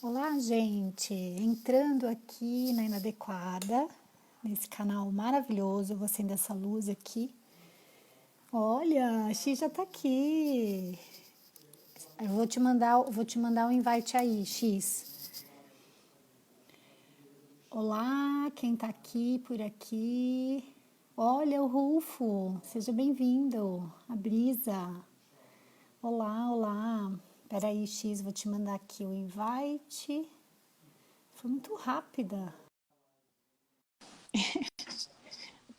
Olá, gente! Entrando aqui na Inadequada, nesse canal maravilhoso, eu vou acender essa luz aqui. Olha, a X já tá aqui. Eu vou te mandar um invite aí, X. Olá, quem tá aqui por aqui? Olha, o Rufo, seja bem-vindo. A Brisa. Olá, olá. Peraí, X, vou te mandar aqui o invite. Foi muito rápida.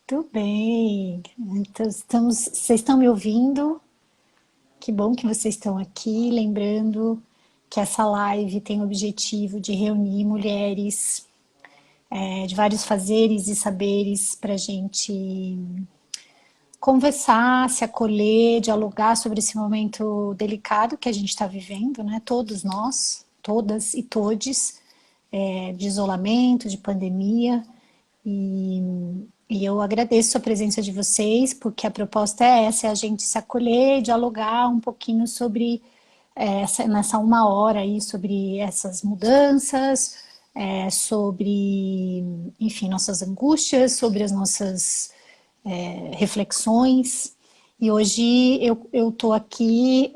Tudo bem. Então, vocês estão me ouvindo? Que bom que vocês estão aqui. Lembrando que essa live tem o objetivo de reunir mulheres de vários fazeres e saberes para a gente conversar, se acolher, dialogar sobre esse momento delicado que a gente está vivendo, né? Todos nós, todas e todes, de isolamento, de pandemia. E, e eu agradeço a presença de vocês, porque a proposta é essa, é a gente se acolher e dialogar um pouquinho sobre, nessa uma hora aí, sobre essas mudanças, sobre, enfim, nossas angústias, sobre as nossas reflexões. E hoje eu tô aqui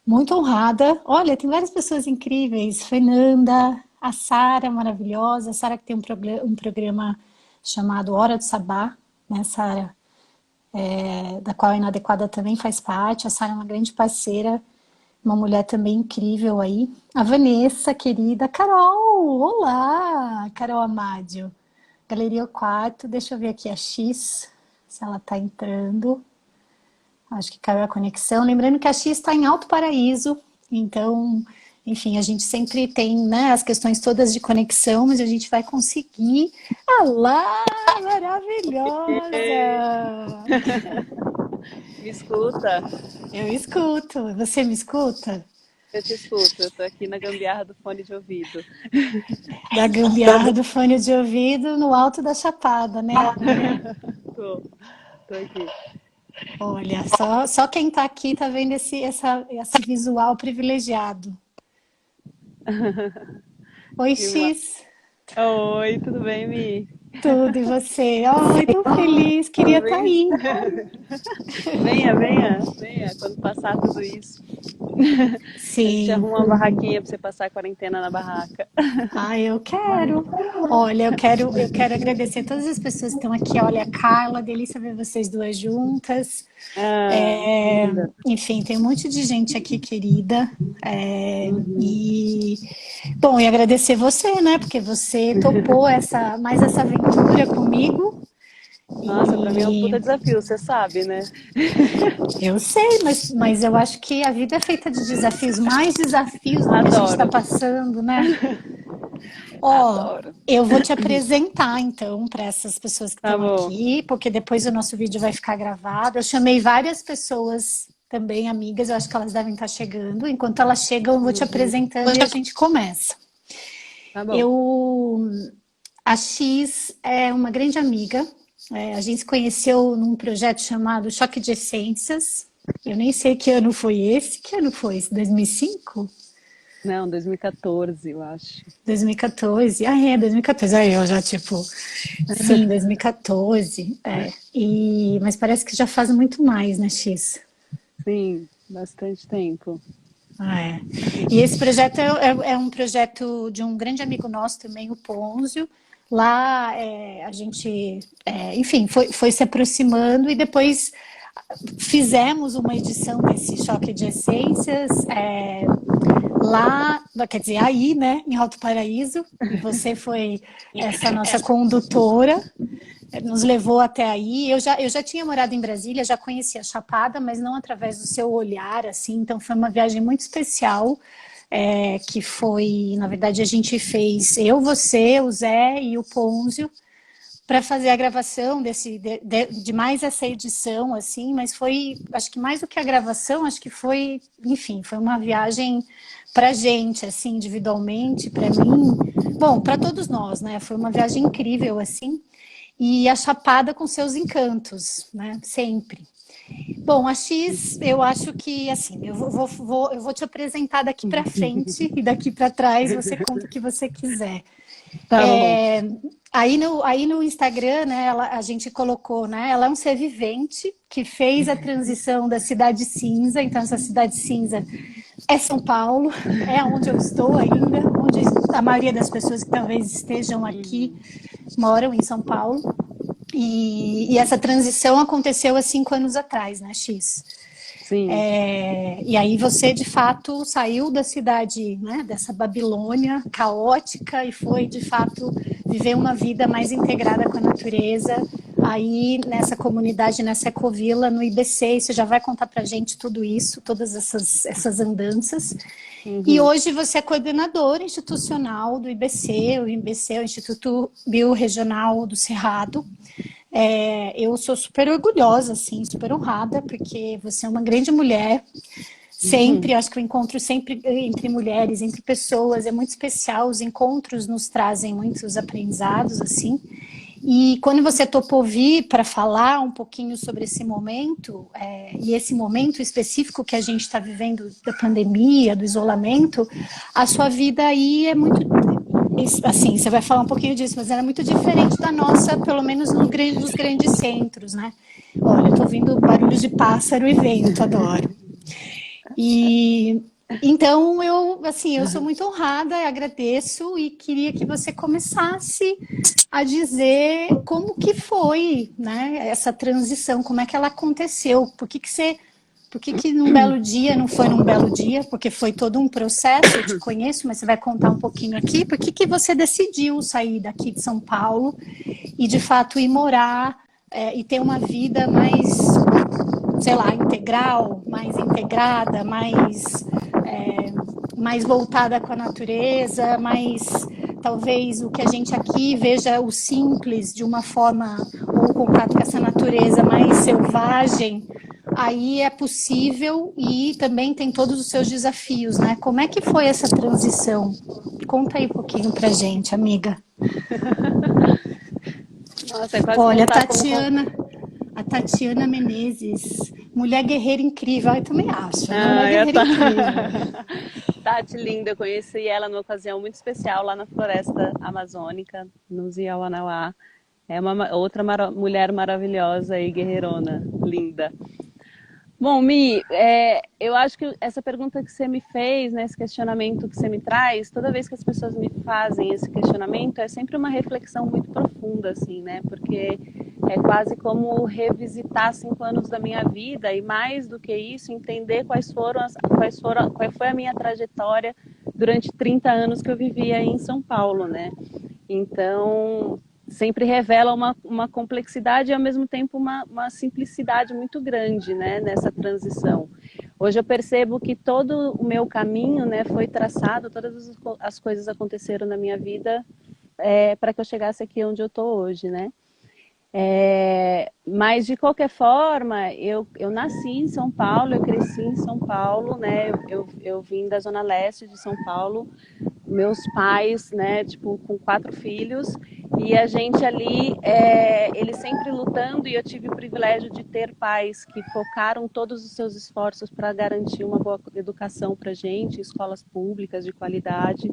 muito honrada. Olha, tem várias pessoas incríveis. Fernanda, a Sara, maravilhosa. A Sara que tem um programa chamado Hora do Sabá, né, Sara? Da qual a Inadequada também faz parte. A Sara é uma grande parceira, uma mulher também incrível aí. A Vanessa, querida. Carol, olá! Carol Amádio. Galeria Quarto, deixa eu ver aqui a X, se ela tá entrando. Acho que caiu a conexão. Lembrando que a X está em Alto Paraíso, então, enfim, a gente sempre tem, né, as questões todas de conexão, mas a gente vai conseguir. Ah lá, maravilhosa! Me escuta? Eu escuto. Você me escuta? Eu te escuto, eu tô aqui na gambiarra do fone de ouvido. Da gambiarra do fone de ouvido no alto da Chapada, né? Tô, tô aqui. Olha, só quem tá aqui tá vendo esse visual privilegiado. Oi, Que ma- X. Oi, tudo bem, Mi? Tudo, e você? Ai, tão feliz, queria estar Vem, aí. venha, quando passar tudo isso. A gente Sim. arruma uma barraquinha pra você passar a quarentena na barraca. Ai, eu quero. Olha, eu quero agradecer a todas as pessoas que estão aqui. Olha, a Carla, delícia ver vocês duas juntas. Ah, linda. Enfim, tem um monte de gente aqui querida. E agradecer você, né? Porque você topou mais essa aventura comigo. Nossa, pra mim é um E puta desafio, você sabe, né? eu sei, mas eu acho que a vida é feita de desafios, mais desafios do que a gente está Adoro, passando, né? Ó, adoro. eu vou te apresentar então para essas pessoas que Tá estão bom. aqui, porque depois o nosso vídeo vai ficar gravado. Eu chamei várias pessoas também, amigas, eu acho que elas devem estar chegando. Enquanto elas chegam, eu vou te apresentando e a gente começa. Tá bom. Eu, a X é uma grande amiga. A gente se conheceu num projeto chamado Choque de Essências. Eu nem sei que ano foi esse. Que ano foi esse? 2005? Não, 2014, eu acho. 2014. Ah, 2014. Aí eu já, tipo, sim, 2014. Mas parece que já faz muito mais, né, X? Sim, bastante tempo. Ah, é. E esse projeto é um projeto de um grande amigo nosso também, o Ponzio. Lá a gente, enfim, foi se aproximando e depois fizemos uma edição desse Choque de Essências lá, quer dizer, aí, né, em Alto Paraíso. E você foi essa nossa condutora, nos levou até aí. Eu já tinha morado em Brasília, já conhecia a Chapada, mas não através do seu olhar, assim. Então foi uma viagem muito especial, que foi, na verdade, a gente fez, eu, você, o Zé e o Ponzio, para fazer a gravação de mais essa edição, assim, mas foi, acho que mais do que a gravação, acho que foi, enfim, foi uma viagem para gente, assim, individualmente, para mim, bom, para todos nós, né? Foi uma viagem incrível, assim, e a Chapada com seus encantos, né? Sempre. Bom, a X, eu acho que, assim, eu vou te apresentar daqui para frente e daqui para trás você conta o que você quiser. Tá bom. É, aí no Instagram, né, a gente colocou, né, ela é um ser vivente que fez a transição da cidade cinza, então essa cidade cinza é São Paulo, é onde eu estou ainda, onde a maioria das pessoas que talvez estejam aqui Uhum. moram em São Paulo. E essa transição aconteceu há 5 anos atrás, né, X? Sim. E aí você, de fato, saiu da cidade, né, dessa Babilônia caótica e foi, de fato, viver uma vida mais integrada com a natureza, aí nessa comunidade, nessa ecovila, no IBC, e você já vai contar pra gente tudo isso, todas essas andanças. E Uhum. hoje você é coordenador institucional do IBC, o IBC é o Instituto Biorregional do Cerrado. Eu sou super orgulhosa, assim, super honrada, porque você é uma grande mulher. Sempre, Uhum. acho que o encontro sempre entre mulheres, entre pessoas, é muito especial. Os encontros nos trazem muitos aprendizados, assim. E quando você topou vir para falar um pouquinho sobre esse momento, e esse momento específico que a gente está vivendo da pandemia, do isolamento, a sua vida aí é muito. Assim, você vai falar um pouquinho disso, mas era muito diferente da nossa, pelo menos no, nos grandes centros, né? Olha, eu tô ouvindo barulhos de pássaro e vento, adoro. E então eu, assim, eu sou muito honrada, agradeço e queria que você começasse a dizer como que foi, né, essa transição, como é que ela aconteceu, por que que num belo dia não foi num belo dia, porque foi todo um processo, eu te conheço, mas você vai contar um pouquinho aqui, por que que você decidiu sair daqui de São Paulo e de fato ir morar e ter uma vida mais, sei lá, integral, mais integrada, mais voltada com a natureza, mais talvez o que a gente aqui veja o simples de uma forma, ou o contato com essa natureza mais selvagem, aí é possível e também tem todos os seus desafios, né? Como é que foi essa transição? Conta aí um pouquinho pra gente, amiga. Nossa, é quase Olha, contar como. A Tatiana Menezes, mulher guerreira incrível. Eu também acho, ela é uma mulher Ai, a guerreira incrível. Tati linda, eu conheci ela numa ocasião muito especial lá na floresta amazônica, no Ziauanauá. É uma outra mulher maravilhosa e guerreirona, linda. Bom, Mi, eu acho que essa pergunta que você me fez, né, esse questionamento que você me traz, toda vez que as pessoas me fazem esse questionamento, é sempre uma reflexão muito profunda, assim, né? Porque é quase como revisitar 5 anos da minha vida e mais do que isso, entender qual foi a minha trajetória durante 30 anos que eu vivia em São Paulo, né? Então, sempre revela uma complexidade e, ao mesmo tempo, uma simplicidade muito grande, né, nessa transição. Hoje eu percebo que todo o meu caminho, né, foi traçado, todas as coisas aconteceram na minha vida para que eu chegasse aqui onde eu estou hoje, né? Mas de qualquer forma, eu nasci em São Paulo, eu cresci em São Paulo, né? Eu vim da zona leste de São Paulo, meus pais, né, tipo, com 4 filhos, e a gente ali, eles sempre lutando, e eu tive o privilégio de ter pais que focaram todos os seus esforços para garantir uma boa educação para gente, escolas públicas de qualidade,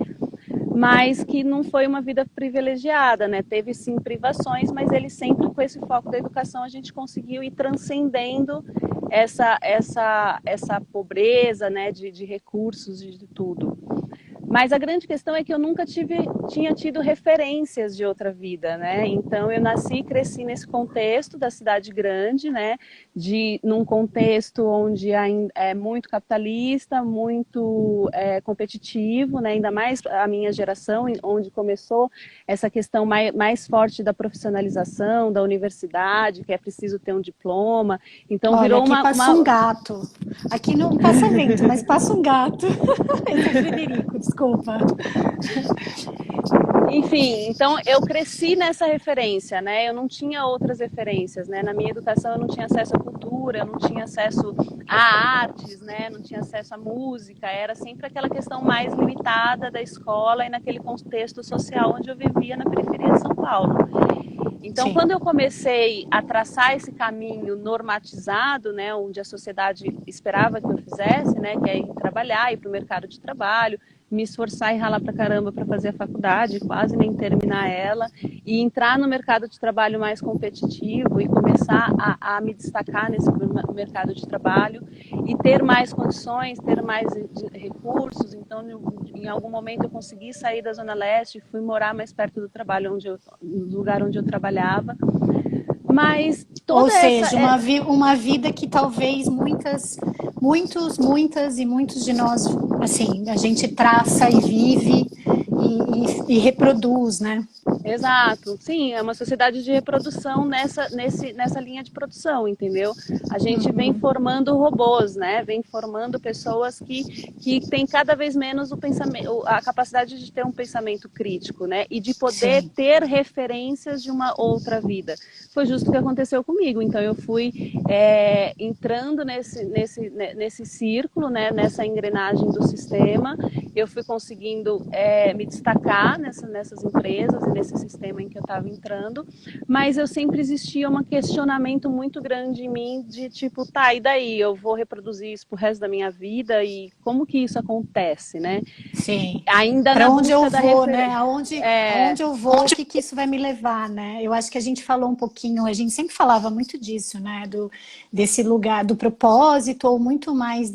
mas que não foi uma vida privilegiada, né? Teve sim privações, mas ele sempre com esse foco da educação a gente conseguiu ir transcendendo essa pobreza, né? De recursos e de tudo. Mas a grande questão é que eu nunca tinha tido referências de outra vida, né? Então eu nasci e cresci nesse contexto da cidade grande, né? Num contexto onde é muito capitalista, muito competitivo, né? Ainda mais a minha geração, onde começou essa questão mais forte da profissionalização, da universidade, que é preciso ter um diploma. Então Olha, virou aqui passa um gato. Aqui não passa vento, mas passa um gato. Esse é o Frederico, desculpa. Enfim, então eu cresci nessa referência, né? Eu não tinha outras referências, né? Na minha educação eu não tinha acesso à cultura, eu não tinha acesso a artes, né? Não tinha acesso à música, era sempre aquela questão mais limitada da escola e naquele contexto social onde eu vivia na periferia de São Paulo. Então, Sim. quando eu comecei a traçar esse caminho normatizado, né, onde a sociedade esperava que eu fizesse, né, que é ir trabalhar, ir para o mercado de trabalho, me esforçar e ralar pra caramba para fazer a faculdade, quase nem terminar ela, e entrar no mercado de trabalho mais competitivo e começar a me destacar nesse mercado de trabalho e ter mais condições, ter mais recursos. Então, em algum momento eu consegui sair da Zona Leste, fui morar mais perto do trabalho, no lugar onde eu trabalhava. Mas Ou toda essa... seja, uma vida que talvez muitas e muitos de nós, assim, a gente traça e vive e reproduz, né? Exato, sim, é uma sociedade de reprodução nessa linha de produção, entendeu? A gente vem formando robôs, né? Vem formando pessoas que têm cada vez menos o pensamento, a capacidade de ter um pensamento crítico, né? E de poder Sim. ter referências de uma outra vida. Foi justo o que aconteceu comigo. Então eu fui entrando nesse círculo, né? Nessa engrenagem do sistema. Eu fui conseguindo me destacar nessas empresas e nesse sistema em que eu estava entrando, mas eu sempre existia um questionamento muito grande em mim de tipo, tá, e daí? Eu vou reproduzir isso pro resto da minha vida e como que isso acontece, né? Sim. Ainda na Para onde eu busca da vou, né? referência. Aonde eu vou, o que que isso vai me levar, né? Eu acho que a gente falou um pouquinho, a gente sempre falava muito disso, né? Desse lugar, do propósito, ou muito mais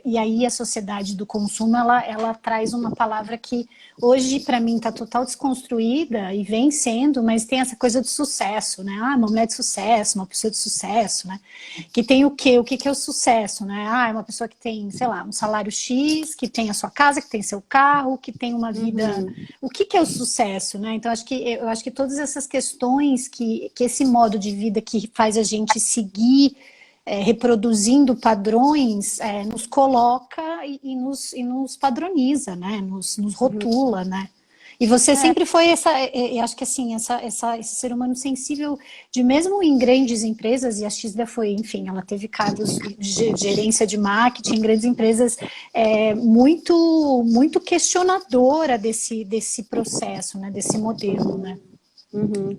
e aí a sociedade do consumo, ela traz uma palavra que hoje, para mim, está total desconstruída e vem sendo, mas tem essa coisa do sucesso, né? Ah, uma mulher de sucesso, uma pessoa de sucesso, né? Que tem o quê? O que que é o sucesso, né? Ah, é uma pessoa que tem, sei lá, um salário X, que tem a sua casa, que tem seu carro, que tem uma vida... O que que é o sucesso, né? Então, eu acho que todas essas questões que esse modo de vida que faz a gente seguir reproduzindo padrões, nos coloca e nos padroniza, né? Nos rotula, né? E você É, sempre foi eu acho que assim, esse ser humano sensível, de mesmo em grandes empresas, e a Xda foi, enfim, ela teve cargos de gerência de marketing em grandes empresas, muito questionadora desse processo, né, desse modelo, né?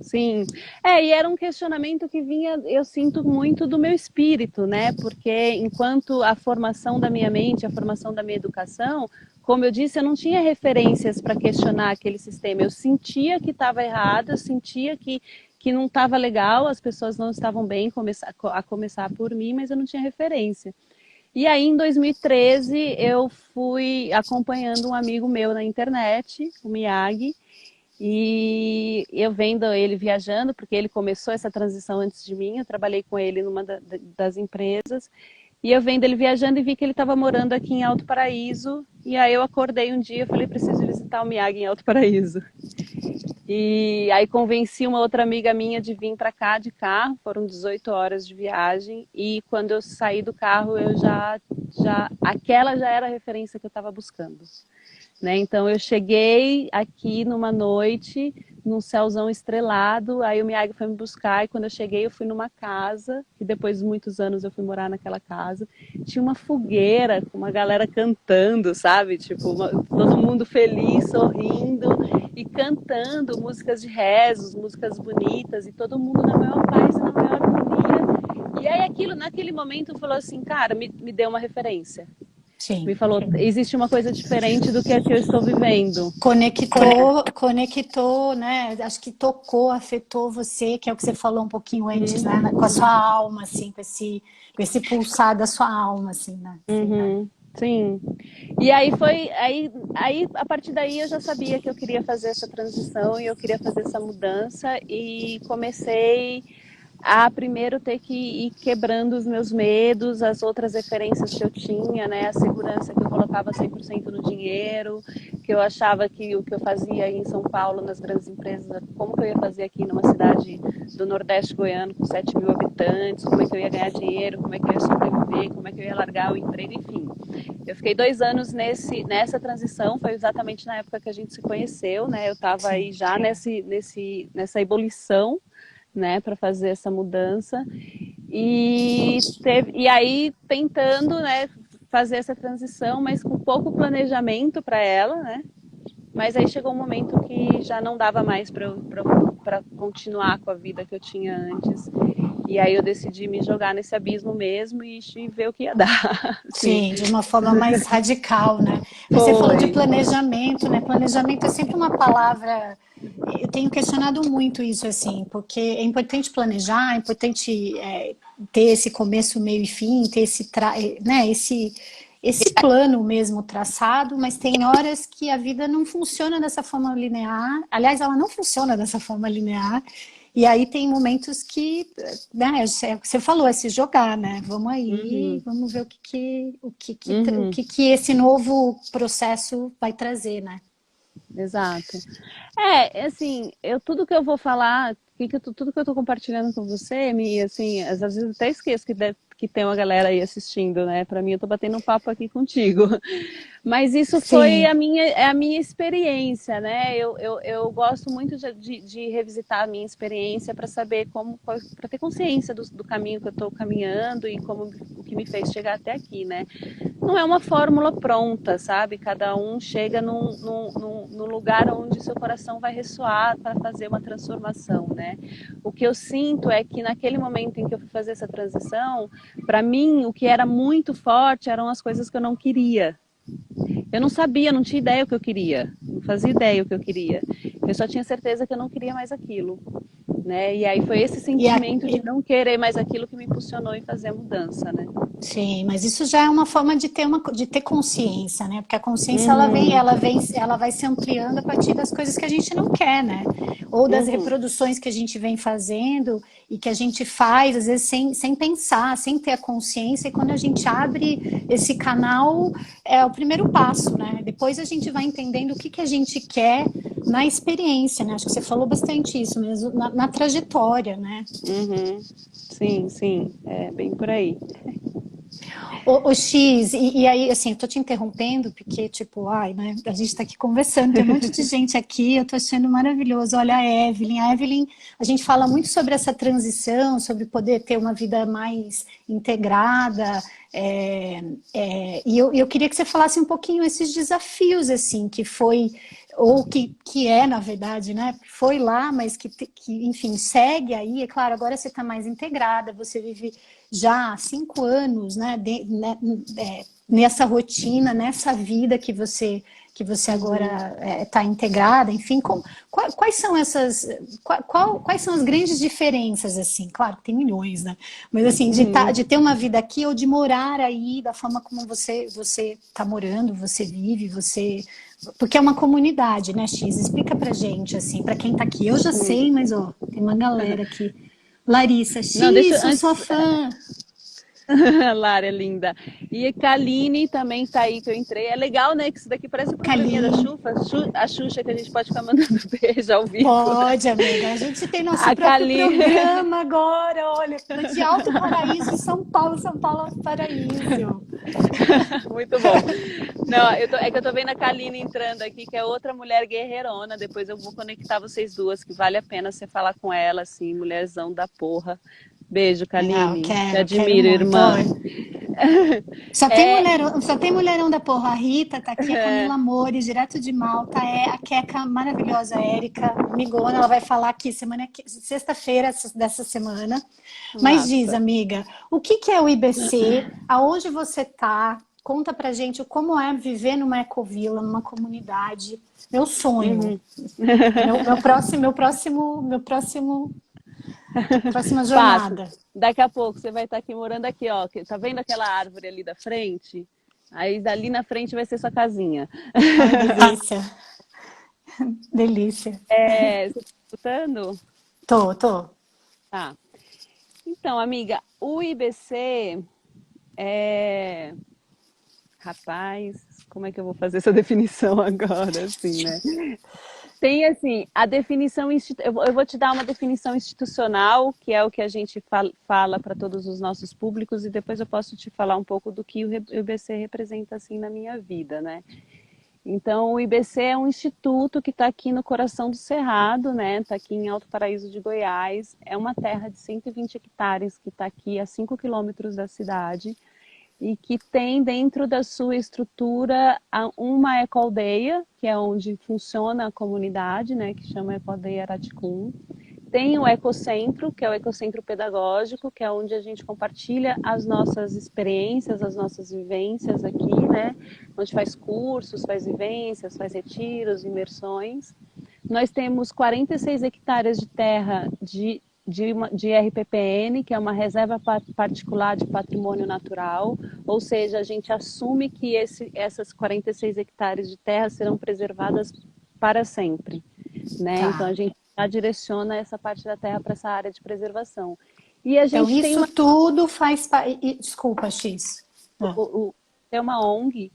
sim. E era um questionamento que vinha, eu sinto muito do meu espírito, né? Porque enquanto a formação da minha mente, a formação da minha educação, como eu disse, eu não tinha referências para questionar aquele sistema. Eu sentia que estava errado, eu sentia que não estava legal, as pessoas não estavam bem, a começar por mim, mas eu não tinha referência. E aí, em 2013, eu fui acompanhando um amigo meu na internet, o Miyagi, e eu vendo ele viajando, porque ele começou essa transição antes de mim, eu trabalhei com ele numa das empresas, e eu vendo ele viajando e vi que ele estava morando aqui em Alto Paraíso, e aí eu acordei um dia e falei, preciso visitar o Miyagi em Alto Paraíso. E aí convenci uma outra amiga minha de vir para cá de carro, foram 18 horas de viagem, e quando eu saí do carro, aquela já era a referência que eu estava buscando. Né? Então eu cheguei aqui numa noite, num céuzão estrelado, aí o Miyagi foi me buscar e quando eu cheguei eu fui numa casa, e depois de muitos anos eu fui morar naquela casa, tinha uma fogueira com uma galera cantando, sabe? Tipo, todo mundo feliz, sorrindo e cantando músicas de rezos, músicas bonitas e todo mundo na maior paz e na maior harmonia. E aí aquilo, naquele momento, falou assim, cara, me deu uma referência. Me Sim. falou, existe uma coisa diferente do que a que eu estou vivendo. Conectou, né? Acho que tocou, afetou você, que é o que você falou um pouquinho antes, né? Com a sua alma, assim, com esse pulsar da sua alma, assim, né? Sim. E aí aí a partir daí eu já sabia que eu queria fazer essa transição e eu queria fazer essa mudança e comecei a primeiro ter que ir quebrando os meus medos, as outras referências que eu tinha, né? A segurança que eu colocava 100% no dinheiro, que eu achava que o que eu fazia em São Paulo, nas grandes empresas, como que eu ia fazer aqui numa cidade do Nordeste goiano com 7 mil habitantes, como é que eu ia ganhar dinheiro, como é que eu ia sobreviver, como é que eu ia largar o emprego, enfim. Eu fiquei 2 anos nessa transição, foi exatamente na época que a gente se conheceu, né? Eu estava aí já nessa ebulição, né, para fazer essa mudança e aí tentando, né, fazer essa transição, mas com pouco planejamento para ela, né, Mas aí chegou um momento que já não dava mais para continuar com a vida que eu tinha antes. E aí eu decidi me jogar nesse abismo mesmo e ver o que ia dar. Sim, Sim, de uma forma mais radical, né? Mas você falou de foi. planejamento, né? Planejamento é sempre uma palavra. Eu tenho questionado muito isso, assim, porque é importante planejar, é importante ter esse começo, meio e fim, ter né, esse plano mesmo traçado, mas tem horas que a vida não funciona dessa forma linear. Aliás, ela não funciona dessa forma linear. E aí tem momentos que, né, é o que você falou, é se jogar, né? Vamos aí, Uhum, vamos ver o uhum, que que esse novo processo vai trazer, né? exato. Assim, tudo que eu vou falar, tudo que eu tô compartilhando com você, assim, às vezes eu até esqueço que tem uma galera aí assistindo, né? Para mim, eu tô batendo um papo aqui contigo. Mas isso foi Sim, a minha experiência, né? Eu gosto muito de revisitar a minha experiência para saber para ter consciência do caminho que eu estou caminhando e como o que me fez chegar até aqui, né? Não é uma fórmula pronta, sabe? Cada um chega num lugar onde seu coração vai ressoar para fazer uma transformação, né? O que eu sinto é que naquele momento em que eu fui fazer essa transição, para mim, o que era muito forte eram as coisas que eu não queria. Eu não sabia, não tinha ideia o que eu queria, não fazia ideia o que eu queria. Eu só tinha certeza que eu não queria mais aquilo, né? E aí foi esse e a, sentimento de não querer mais aquilo que me impulsionou em fazer a mudança, né? sim, mas isso já é uma forma de ter consciência, né? Porque a consciência Uhum, ela vai se ampliando a partir das coisas que a gente não quer, né? Ou das uhum, reproduções que a gente vem fazendo e que a gente faz, às vezes, sem pensar, sem ter a consciência, e quando a gente abre esse canal, é o primeiro passo, né? Depois a gente vai entendendo o que que a gente quer na experiência, né? Acho que você falou bastante isso mesmo, na trajetória, né? uhum. Sim, sim, é bem por aí. O X, e aí, assim, eu tô te interrompendo porque, tipo, ai, né, a gente tá aqui conversando, tem um monte de gente aqui, eu tô achando maravilhoso. Olha a Evelyn, a gente fala muito sobre essa transição, sobre poder ter uma vida mais integrada, e eu queria que você falasse um pouquinho esses desafios, assim, que foi, ou que é, na verdade, né, foi lá, mas que enfim, segue aí, é claro, agora você está mais integrada, você vive já há 5 anos, nessa rotina, nessa vida que você Uhum, agora está integrada, enfim, quais são quais são as grandes diferenças, assim, claro que tem milhões, né, mas assim, uhum. de ter uma vida aqui ou de morar aí da forma como você está morando, você vive, porque é uma comunidade, né, X? Explica pra gente, assim, pra quem tá aqui. Eu já sei, mas ó, tem uma galera aqui. Larissa, Não, deixa X, sou antes. sua fã. Lara é linda. E Kaline também tá aí que eu entrei. É legal, né? Que isso daqui parece um programinha da Kaline. Xufa, a Xuxa que a gente pode ficar mandando beijo ao vivo. Pode, amiga. A gente tem nosso A próprio Kaline. programa agora, olha, de Alto Paraíso em São Paulo Alto Paraíso. Muito bom. Não, é que eu tô vendo a Kaline entrando aqui, que é outra mulher guerreirona. Depois eu vou conectar vocês duas, que vale a pena você falar com ela, assim, mulherzão da porra. Beijo, Legal, Kaline. Te quero admiro, muito. irmã. Ó, É, só tem mulherão da porra. A Rita tá aqui, a Camila Amores, direto de Malta, é a Queca maravilhosa, a Érica, amigona, ela vai falar aqui sexta-feira dessa semana. Mas diz, massa. amiga, o que que é o IBC? Aonde você tá? Conta pra gente como é viver numa ecovila, numa comunidade. Meu sonho. Uhum. Próxima Faço. jornada. Daqui a pouco você vai estar aqui morando aqui, ó. Tá vendo aquela árvore ali da frente? Aí dali na frente vai ser sua casinha. Ai, delícia, delícia. Você tá escutando? Tô. Tá. Então, amiga, o IBC é. Rapaz, como é que eu vou fazer essa definição agora, assim, né? Tem, assim, a definição. Eu vou te dar uma definição institucional, que é o que a gente fala para todos os nossos públicos, e depois eu posso te falar um pouco do que o IBC representa, assim, na minha vida, né? Então, o IBC é um instituto que está aqui no coração do Cerrado, né? Está aqui em Alto Paraíso de Goiás. É uma terra de 120 hectares que está aqui a 5 quilômetros da cidade. e que tem dentro da sua estrutura uma ecoaldeia, que é onde funciona a comunidade, né, que chama Ecoaldeia Araticum. Tem o ecocentro, que é o ecocentro pedagógico, que é onde a gente compartilha as nossas experiências, as nossas vivências aqui, né? Onde faz cursos, faz vivências, faz retiros, imersões. Nós temos 46 hectares de terra de RPPN, que é uma reserva particular de patrimônio natural, ou seja, a gente assume que essas 46 hectares de terra serão preservadas para sempre, né? Então a Tá. gente já direciona essa parte da terra para essa área de preservação. E a Então, gente tem isso tudo faz parte. Desculpa, X. Ah, tem uma ONG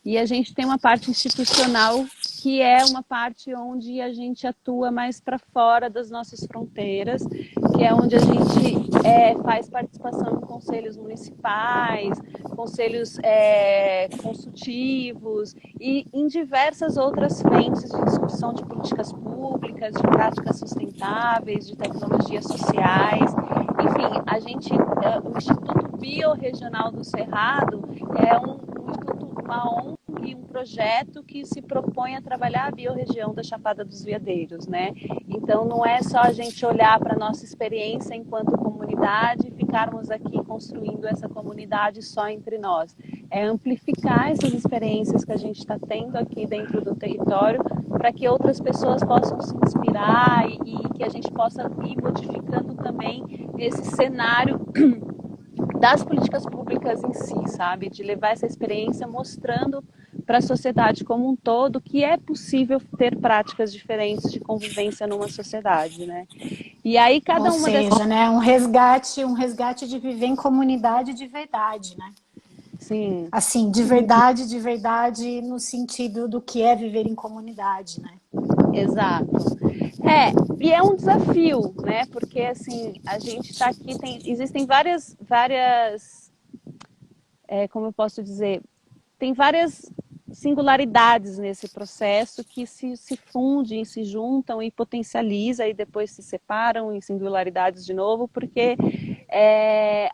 e a gente tem uma parte institucional que é uma parte onde a gente atua mais para fora das nossas fronteiras, que é onde a gente faz participação em conselhos municipais, conselhos consultivos e em diversas outras frentes de discussão de políticas públicas, de práticas sustentáveis, de tecnologias sociais. Enfim, o Instituto Biorregional do Cerrado é uma ONG, um projeto que se propõe a trabalhar a biorregião da Chapada dos Veadeiros, né? Então não é só a gente olhar para a nossa experiência enquanto comunidade e ficarmos aqui construindo essa comunidade só entre nós. É amplificar essas experiências que a gente está tendo aqui dentro do território para que outras pessoas possam se inspirar e que a gente possa ir modificando também esse cenário das políticas públicas em si, sabe? De levar essa experiência mostrando para a sociedade como um todo que é possível ter práticas diferentes de convivência numa sociedade, né? E aí ou cada uma dessas... seja, né, um resgate de viver em comunidade de verdade, né? Sim, Assim, de verdade, no sentido do que é viver em comunidade, né? exato. E é um desafio, né? Porque assim, a gente está aqui, existem como eu posso dizer, tem várias singularidades nesse processo que se fundem, se juntam e potencializa e depois se separam em singularidades de novo, porque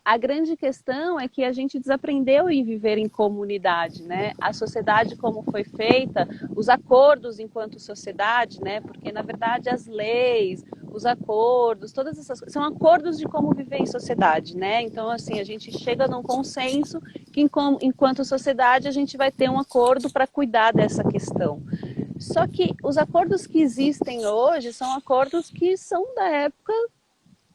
a grande questão é que a gente desaprendeu em viver em comunidade, né? A sociedade como foi feita, os acordos enquanto sociedade, né? Porque na verdade as leis, os acordos, todas essas coisas são acordos de como viver em sociedade, né? Então assim a gente chega num consenso que enquanto sociedade a gente vai ter um acordo para cuidar dessa questão. Só que os acordos que existem hoje são acordos que são da época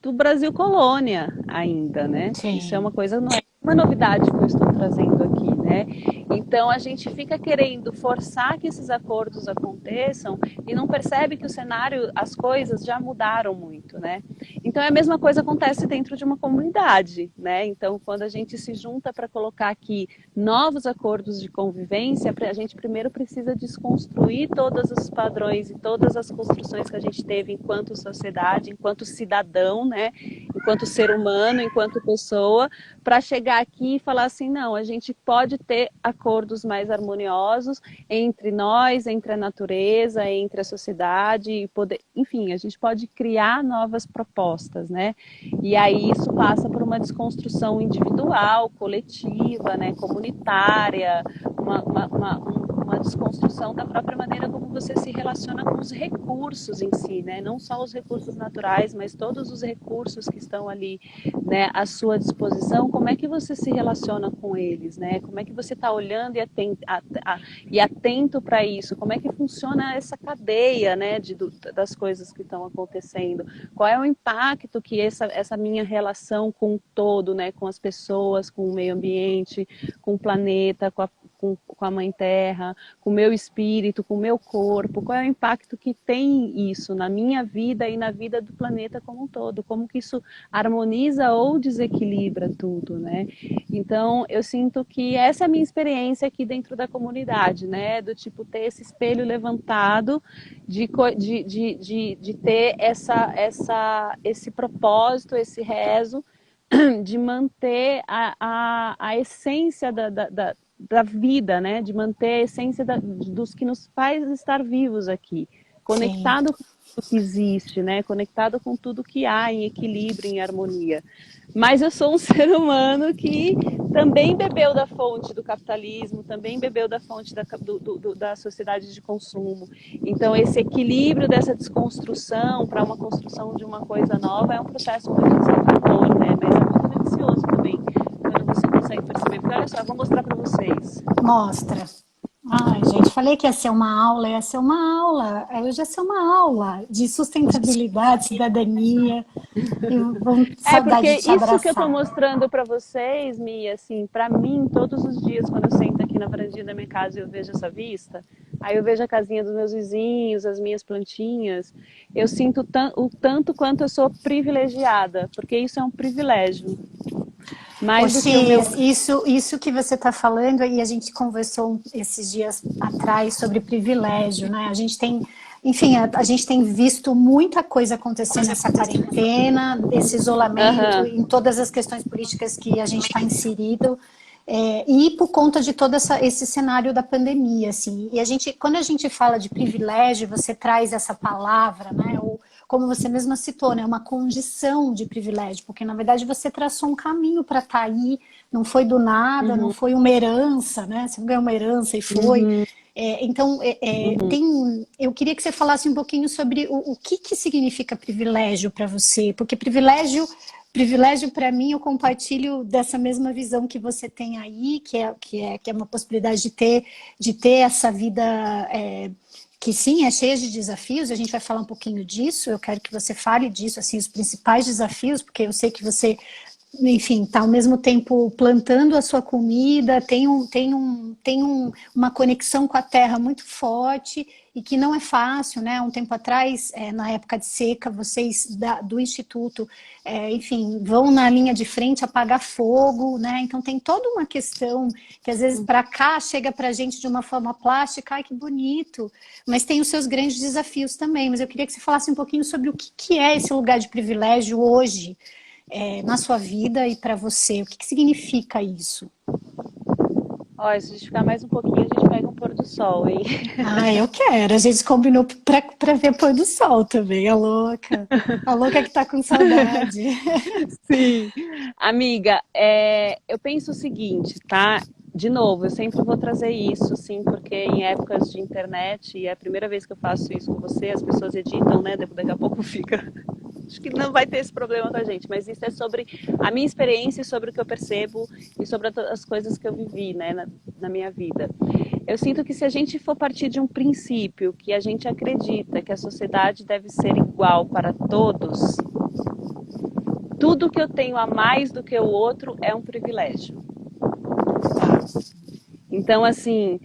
do Brasil colônia ainda, né? Isso é uma Sim. coisa, não é uma novidade que eu estou trazendo aqui, né? Então a gente fica querendo forçar que esses acordos aconteçam e não percebe que o cenário, as coisas já mudaram muito, né? Então a mesma coisa acontece dentro de uma comunidade, né? Então quando a gente se junta para colocar aqui novos acordos de convivência, a gente primeiro precisa desconstruir todos os padrões e todas as construções que a gente teve enquanto sociedade, enquanto cidadão, né? Enquanto ser humano, enquanto pessoa, para chegar aqui e falar assim, não, a gente pode ter acordos mais harmoniosos entre nós, entre a natureza, entre a sociedade, e poder, enfim, a gente pode criar novas propostas, né? E aí isso passa por uma desconstrução individual, coletiva, né, comunitária, uma desconstrução da própria maneira como você se relaciona com os recursos em si, né? Não só os recursos naturais, mas todos os recursos que estão ali, né, à sua disposição. Como é que você se relaciona com eles, né? Como é que você está olhando e atento para isso? Como é que funciona essa cadeia, né, das coisas que estão acontecendo? Qual é o impacto que essa minha relação com o todo, né, com as pessoas, com o meio ambiente, com o planeta, com a Mãe Terra, com o meu espírito, com o meu corpo, qual é o impacto que tem isso na minha vida e na vida do planeta como um todo, como que isso harmoniza ou desequilibra tudo, né? Então, eu sinto que essa é a minha experiência aqui dentro da comunidade, né? Do tipo, ter esse espelho levantado, de ter esse propósito, esse rezo, de manter a essência da vida, né? De manter a essência dos que nos faz estar vivos aqui, Sim. conectado com tudo que existe, né? Conectado com tudo que há em equilíbrio, em harmonia. Mas eu sou um ser humano que também bebeu da fonte do capitalismo, também bebeu da fonte da sociedade de consumo. Então, esse equilíbrio dessa desconstrução para uma construção de uma coisa nova é um processo muito desafiador, né? Mas é muito delicioso também, quando você consegue perceber. Porque olha só, eu vou mostrar para vocês. Mostra. Ai, gente, falei que ia ser uma aula. Hoje ia ser uma aula de sustentabilidade, cidadania. E É, saudade porque de te isso que eu estou abraçar. mostrando para vocês, Mia, assim, para mim, todos os dias, quando eu sento aqui na varandinha da minha casa e eu vejo essa vista, aí eu vejo a casinha dos meus vizinhos, as minhas plantinhas, eu sinto o tanto quanto eu sou privilegiada, porque isso é um privilégio. Ô, Mais do que o meu. X, isso que você está falando, aí a gente conversou esses dias atrás sobre privilégio, né? A gente tem, enfim, a gente tem visto muita coisa acontecer nessa quarentena, esse isolamento, Aham. em todas as questões políticas que a gente está inserido, e por conta de todo esse cenário da pandemia, assim. E a gente, quando a gente fala de privilégio, você traz essa palavra, né? Ou, como você mesma citou, né, uma condição de privilégio, porque na verdade você traçou um caminho para estar aí, não foi do nada, não Uhum. foi uma herança, né? Você não ganhou uma herança e foi. Uhum. Então, eu queria que você falasse um pouquinho sobre o que significa privilégio para você, porque privilégio para mim, eu compartilho dessa mesma visão que você tem aí, que é uma possibilidade de ter essa vida que sim, é cheia de desafios, a gente vai falar um pouquinho disso, eu quero que você fale disso, assim, os principais desafios, porque eu sei que você, enfim, está ao mesmo tempo plantando a sua comida, uma conexão com a terra muito forte e que não é fácil, né? Um tempo atrás, na época de seca, vocês do Instituto, enfim, vão na linha de frente apagar fogo, né? Então tem toda uma questão que às vezes para cá chega para a gente de uma forma plástica, ai que bonito, mas tem os seus grandes desafios também. Mas eu queria que você falasse um pouquinho sobre o que é esse lugar de privilégio hoje, na sua vida e para você? O que significa isso? Olha, se a gente ficar mais um pouquinho, a gente pega um pôr do sol, hein? Ah, eu quero. A gente combinou para ver pôr do sol também, a louca. A louca que tá com saudade. Sim. Amiga, eu penso o seguinte, tá? De novo, eu sempre vou trazer isso, sim, porque em épocas de internet, e é a primeira vez que eu faço isso com você, as pessoas editam, né? Daqui a pouco fica. Acho que não vai ter esse problema com a gente, mas isso é sobre a minha experiência, sobre o que eu percebo e sobre as coisas que eu vivi, né, na minha vida. Eu sinto que se a gente for partir de um princípio que a gente acredita que a sociedade deve ser igual para todos, tudo que eu tenho a mais do que o outro é um privilégio. Tá. Então, assim,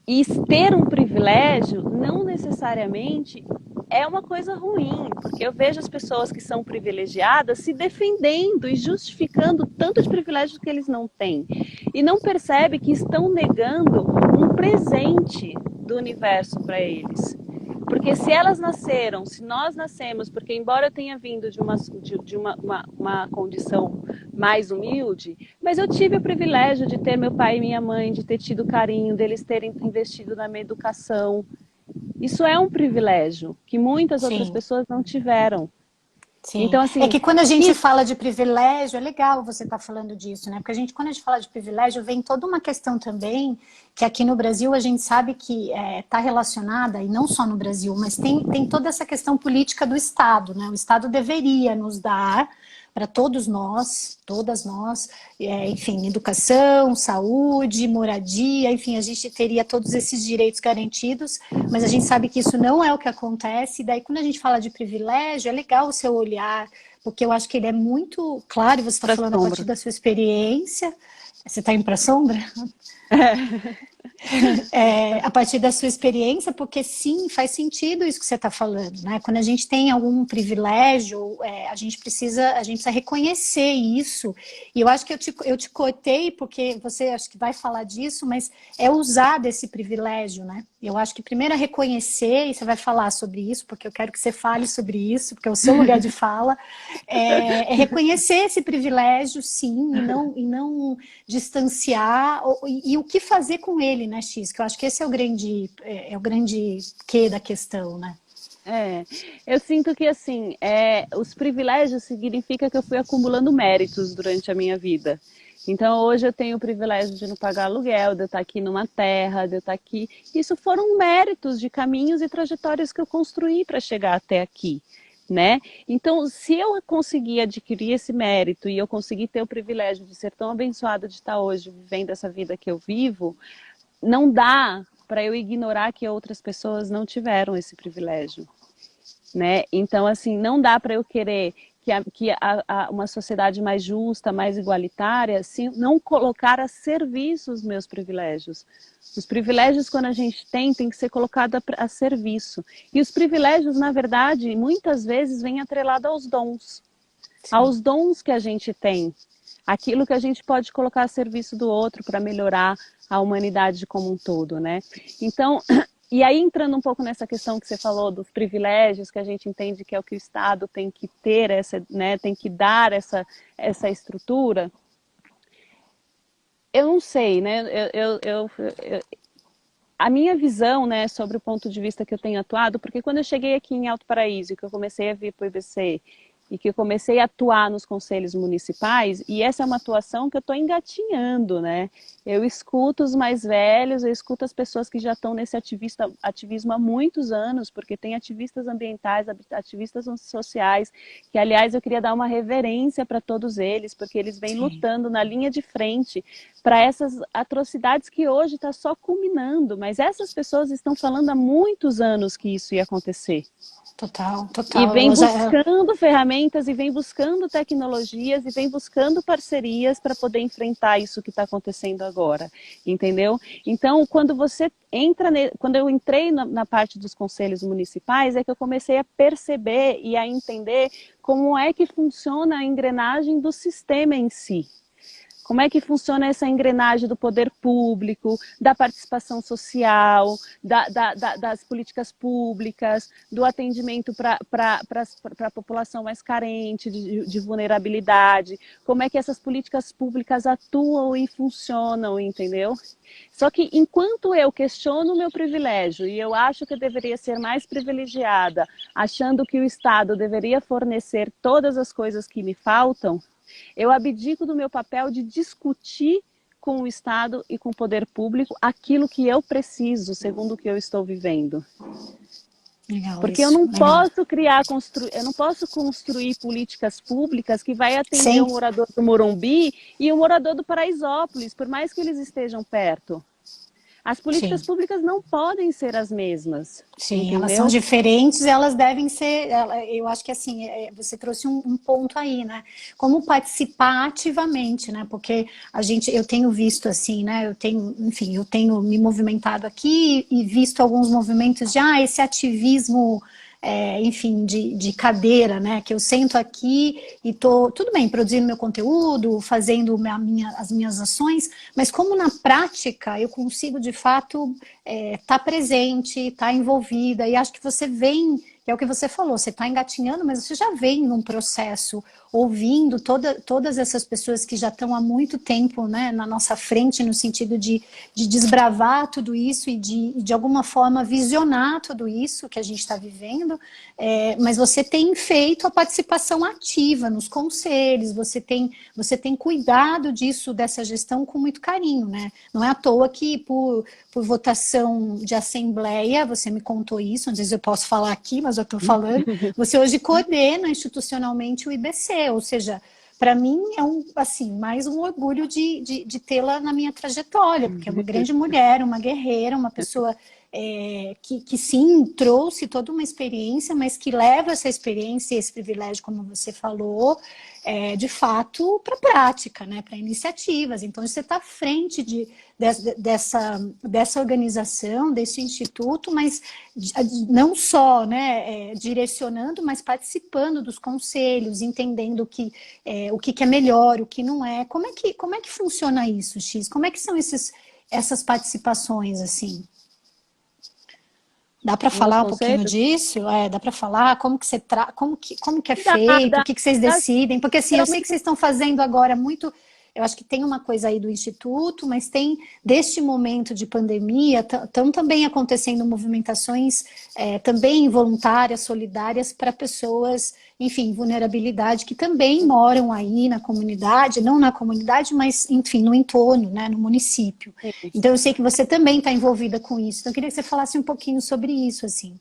e ter um privilégio não necessariamente é uma coisa ruim, porque eu vejo as pessoas que são privilegiadas se defendendo e justificando tanto de privilégio que eles não têm. E não percebe que estão negando um presente do universo para eles. Porque se elas nasceram, se nós nascemos, porque embora eu tenha vindo de uma condição mais humilde, mas eu tive o privilégio de ter meu pai e minha mãe, de ter tido carinho, deles terem investido na minha educação. Isso é um privilégio que muitas outras Sim. pessoas não tiveram. Sim, Então, é assim, que quando a gente isso. fala de privilégio, é legal você estar falando disso, né? Porque quando a gente fala de privilégio, vem toda uma questão também, que aqui no Brasil a gente sabe que está relacionada, e não só no Brasil, mas tem toda essa questão política do Estado, né? O Estado deveria nos dar, para todos nós, todas nós, enfim, educação, saúde, moradia, enfim, a gente teria todos esses direitos garantidos, mas a gente sabe que isso não é o que acontece, e daí quando a gente fala de privilégio, é legal o seu olhar, porque eu acho que ele é muito claro, e você está Para falando a partir sombra. da sua experiência, você está indo para a sombra? A partir da sua experiência, porque sim, faz sentido isso que você está falando, né? Quando a gente tem algum privilégio, a gente precisa reconhecer isso. E eu acho que eu te cortei, porque você acho que vai falar disso, mas é usar desse privilégio, né? Eu acho que primeiro é reconhecer, e você vai falar sobre isso, porque eu quero que você fale sobre isso, porque é o seu lugar de fala, é reconhecer esse privilégio, sim, e não distanciar, e o que fazer com ele, né, X? Que eu acho que esse é o grande quê da questão, né? É, eu sinto que assim, os privilégios significa que eu fui acumulando méritos durante a minha vida. Então hoje eu tenho o privilégio de não pagar aluguel, de eu estar aqui numa terra, de eu estar aqui. Isso foram méritos de caminhos e trajetórias que eu construí para chegar até aqui, né? Então, se eu conseguir adquirir esse mérito e eu conseguir ter o privilégio de ser tão abençoada de estar hoje vivendo essa vida que eu vivo, não dá para eu ignorar que outras pessoas não tiveram esse privilégio, né? Então, assim, não dá para eu querer uma sociedade mais justa, mais igualitária, se não colocar a serviço os meus privilégios. Os privilégios, quando a gente tem que ser colocado a serviço. E os privilégios, na verdade, muitas vezes vêm atrelado Sim. aos dons que a gente tem, aquilo que a gente pode colocar a serviço do outro para melhorar a humanidade como um todo, né? Então, e aí entrando um pouco nessa questão que você falou dos privilégios, que a gente entende que é o que o Estado tem que ter, né, tem que dar essa estrutura, eu não sei, né? A minha visão, né, sobre o ponto de vista que eu tenho atuado, porque quando eu cheguei aqui em Alto Paraíso, que eu comecei a vir para o IBC, e que eu comecei a atuar nos conselhos municipais, e essa é uma atuação que eu estou engatinhando, né? Eu escuto os mais velhos, eu escuto as pessoas que já estão nesse ativismo há muitos anos, porque tem ativistas ambientais, ativistas sociais, que, aliás, eu queria dar uma reverência para todos eles, porque eles vêm Sim. lutando na linha de frente para essas atrocidades que hoje está só culminando, mas essas pessoas estão falando há muitos anos que isso ia acontecer. Total, E total. vem Ela já, buscando ferramentas, e vem buscando tecnologias, e vem buscando parcerias para poder enfrentar isso que está acontecendo agora, entendeu? Então, quando você entra, quando eu entrei na parte dos conselhos municipais, é que eu comecei a perceber e a entender como é que funciona a engrenagem do sistema em si. Como é que funciona essa engrenagem do poder público, da participação social, das políticas públicas, do atendimento para a população mais carente, de vulnerabilidade? Como é que essas políticas públicas atuam e funcionam, entendeu? Só que enquanto eu questiono o meu privilégio e eu acho que eu deveria ser mais privilegiada, achando que o Estado deveria fornecer todas as coisas que me faltam, eu abdico do meu papel de discutir com o Estado e com o poder público aquilo que eu preciso, segundo o que eu estou vivendo. legal Porque eu isso, não legal. posso eu não posso construir políticas públicas que vai atender o Sim, morador do Morumbi e o morador do Paraisópolis, por mais que eles estejam perto. As sim. políticas públicas não podem ser as mesmas, Sim, elas são entendeu? diferentes, elas devem ser. Eu acho que assim, você trouxe um ponto aí, né? Como participar ativamente, né? Porque eu tenho visto assim, né? Enfim, eu tenho me movimentado aqui e visto alguns movimentos de esse ativismo, enfim, de cadeira, né? Que eu sento aqui e tô, tudo bem, produzindo meu conteúdo, fazendo as minhas ações, mas como na prática eu consigo de fato tá presente, tá envolvida, e acho que você vem, que é o que você falou, você está engatinhando, mas você já vem num processo, ouvindo todas essas pessoas que já estão há muito tempo, né, na nossa frente, no sentido de desbravar tudo isso e de alguma forma visionar tudo isso que a gente está vivendo, mas você tem feito a participação ativa nos conselhos, você tem cuidado disso, dessa gestão com muito carinho, né? Não é à toa que por votação de assembleia, você me contou isso, às vezes eu posso falar aqui, mas eu estou falando, você hoje coordena institucionalmente o IBC, ou seja, para mim é assim, mais um orgulho de tê-la na minha trajetória, porque é uma grande mulher, uma guerreira, uma pessoa que sim, trouxe toda uma experiência, mas que leva essa experiência e esse privilégio, como você falou, de fato, para a prática, né, para iniciativas. Então, você está à frente dessa organização, desse instituto, mas não só, né, direcionando, mas participando dos conselhos, entendendo o que é melhor, o que não é. Como é que funciona isso, X? Como é que são essas participações, assim? Dá para Nos falar um pouquinho conselhos, disso? Dá para falar como que como que é dá, feito, o dá, que vocês dá, decidem? Porque assim, eu sei que geralmente vocês estão fazendo agora muito. eu acho que tem uma coisa aí do Instituto, mas tem, deste momento de pandemia, estão também acontecendo movimentações também voluntárias, solidárias, para pessoas, enfim, vulnerabilidade, que também moram aí na comunidade, não na comunidade, mas, enfim, no entorno, né, no município. Sim. Então, eu sei que você também está envolvida com isso, então eu queria que você falasse um pouquinho sobre isso, assim.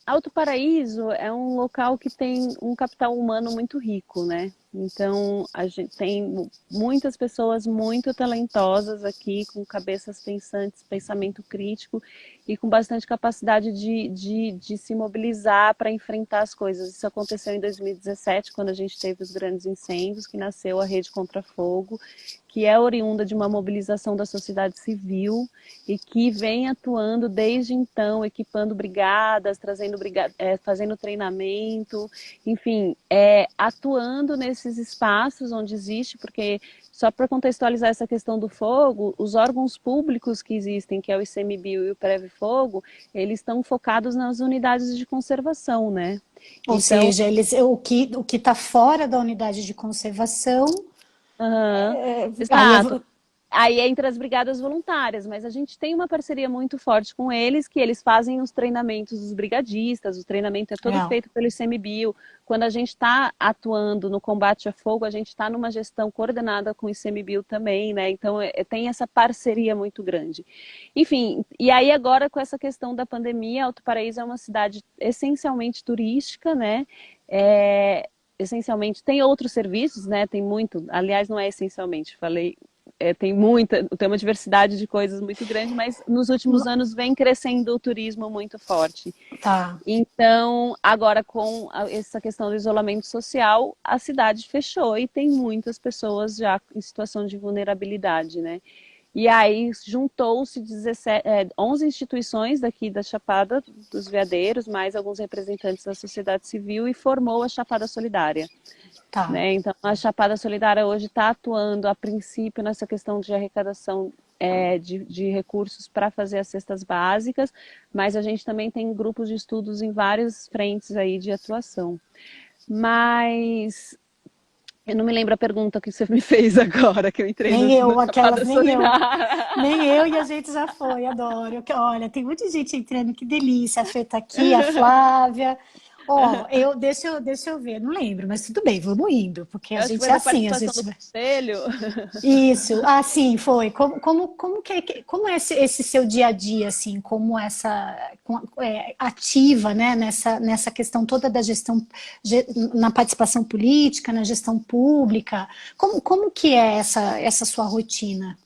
Alto Paraíso é um local que tem um capital humano muito rico, né? Então, a gente tem muitas pessoas muito talentosas aqui, com cabeças pensantes, pensamento crítico e com bastante capacidade de se mobilizar para enfrentar as coisas. Isso aconteceu em 2017, quando a gente teve os grandes incêndios, que nasceu a Rede Contra Fogo, que é oriunda de uma mobilização da sociedade civil e que vem atuando desde então, equipando brigadas, fazendo treinamento, enfim, atuando nesses espaços onde existe, porque só para contextualizar essa questão do fogo, os órgãos públicos que existem, que é o ICMBio e o Prev Fogo, eles estão focados nas unidades de conservação, né? Ou Então, seja, o que está fora da unidade de conservação, aham, aí exato. Aí é entre as brigadas voluntárias, mas a gente tem uma parceria muito forte com eles, que eles fazem os treinamentos dos brigadistas, o treinamento é todo é, feito pelo ICMBio. Quando a gente está atuando no combate a fogo, a gente está numa gestão coordenada com o ICMBio também, né? Então tem essa parceria muito grande. Enfim, e aí agora com essa questão da pandemia, Alto Paraíso é uma cidade essencialmente turística, né? Essencialmente tem outros serviços, né? Tem muito, aliás, não é essencialmente, falei tem uma diversidade de coisas muito grande, mas nos últimos anos vem crescendo o turismo muito forte. tá. Então, agora com essa questão do isolamento social, a cidade fechou e tem muitas pessoas já em situação de vulnerabilidade, né? E aí juntou-se 11 instituições daqui da Chapada dos Veadeiros, mais alguns representantes da sociedade civil, e formou a Chapada Solidária. Tá. Né? Então, a Chapada Solidária hoje está atuando, a princípio, nessa questão de arrecadação de recursos para fazer as cestas básicas, mas a gente também tem grupos de estudos em várias frentes aí de atuação. Mas eu não me lembro a pergunta que você me fez agora, que eu entrei Nem na eu, Chapada aquelas, nem eu. Solidária. Nem eu e a gente já foi, adoro. Olha, tem muita gente entrando, que delícia. A Fê tá aqui, a Flávia. Ó, deixa eu ver, não lembro, mas tudo bem, vamos indo, porque a Eu acho que gente foi é da assim, a participação gente. do conselho. Isso, sim, foi. Como é esse seu dia a dia, assim, como ativa, né, nessa questão toda da gestão, na participação política, na gestão pública, como que é essa sua rotina?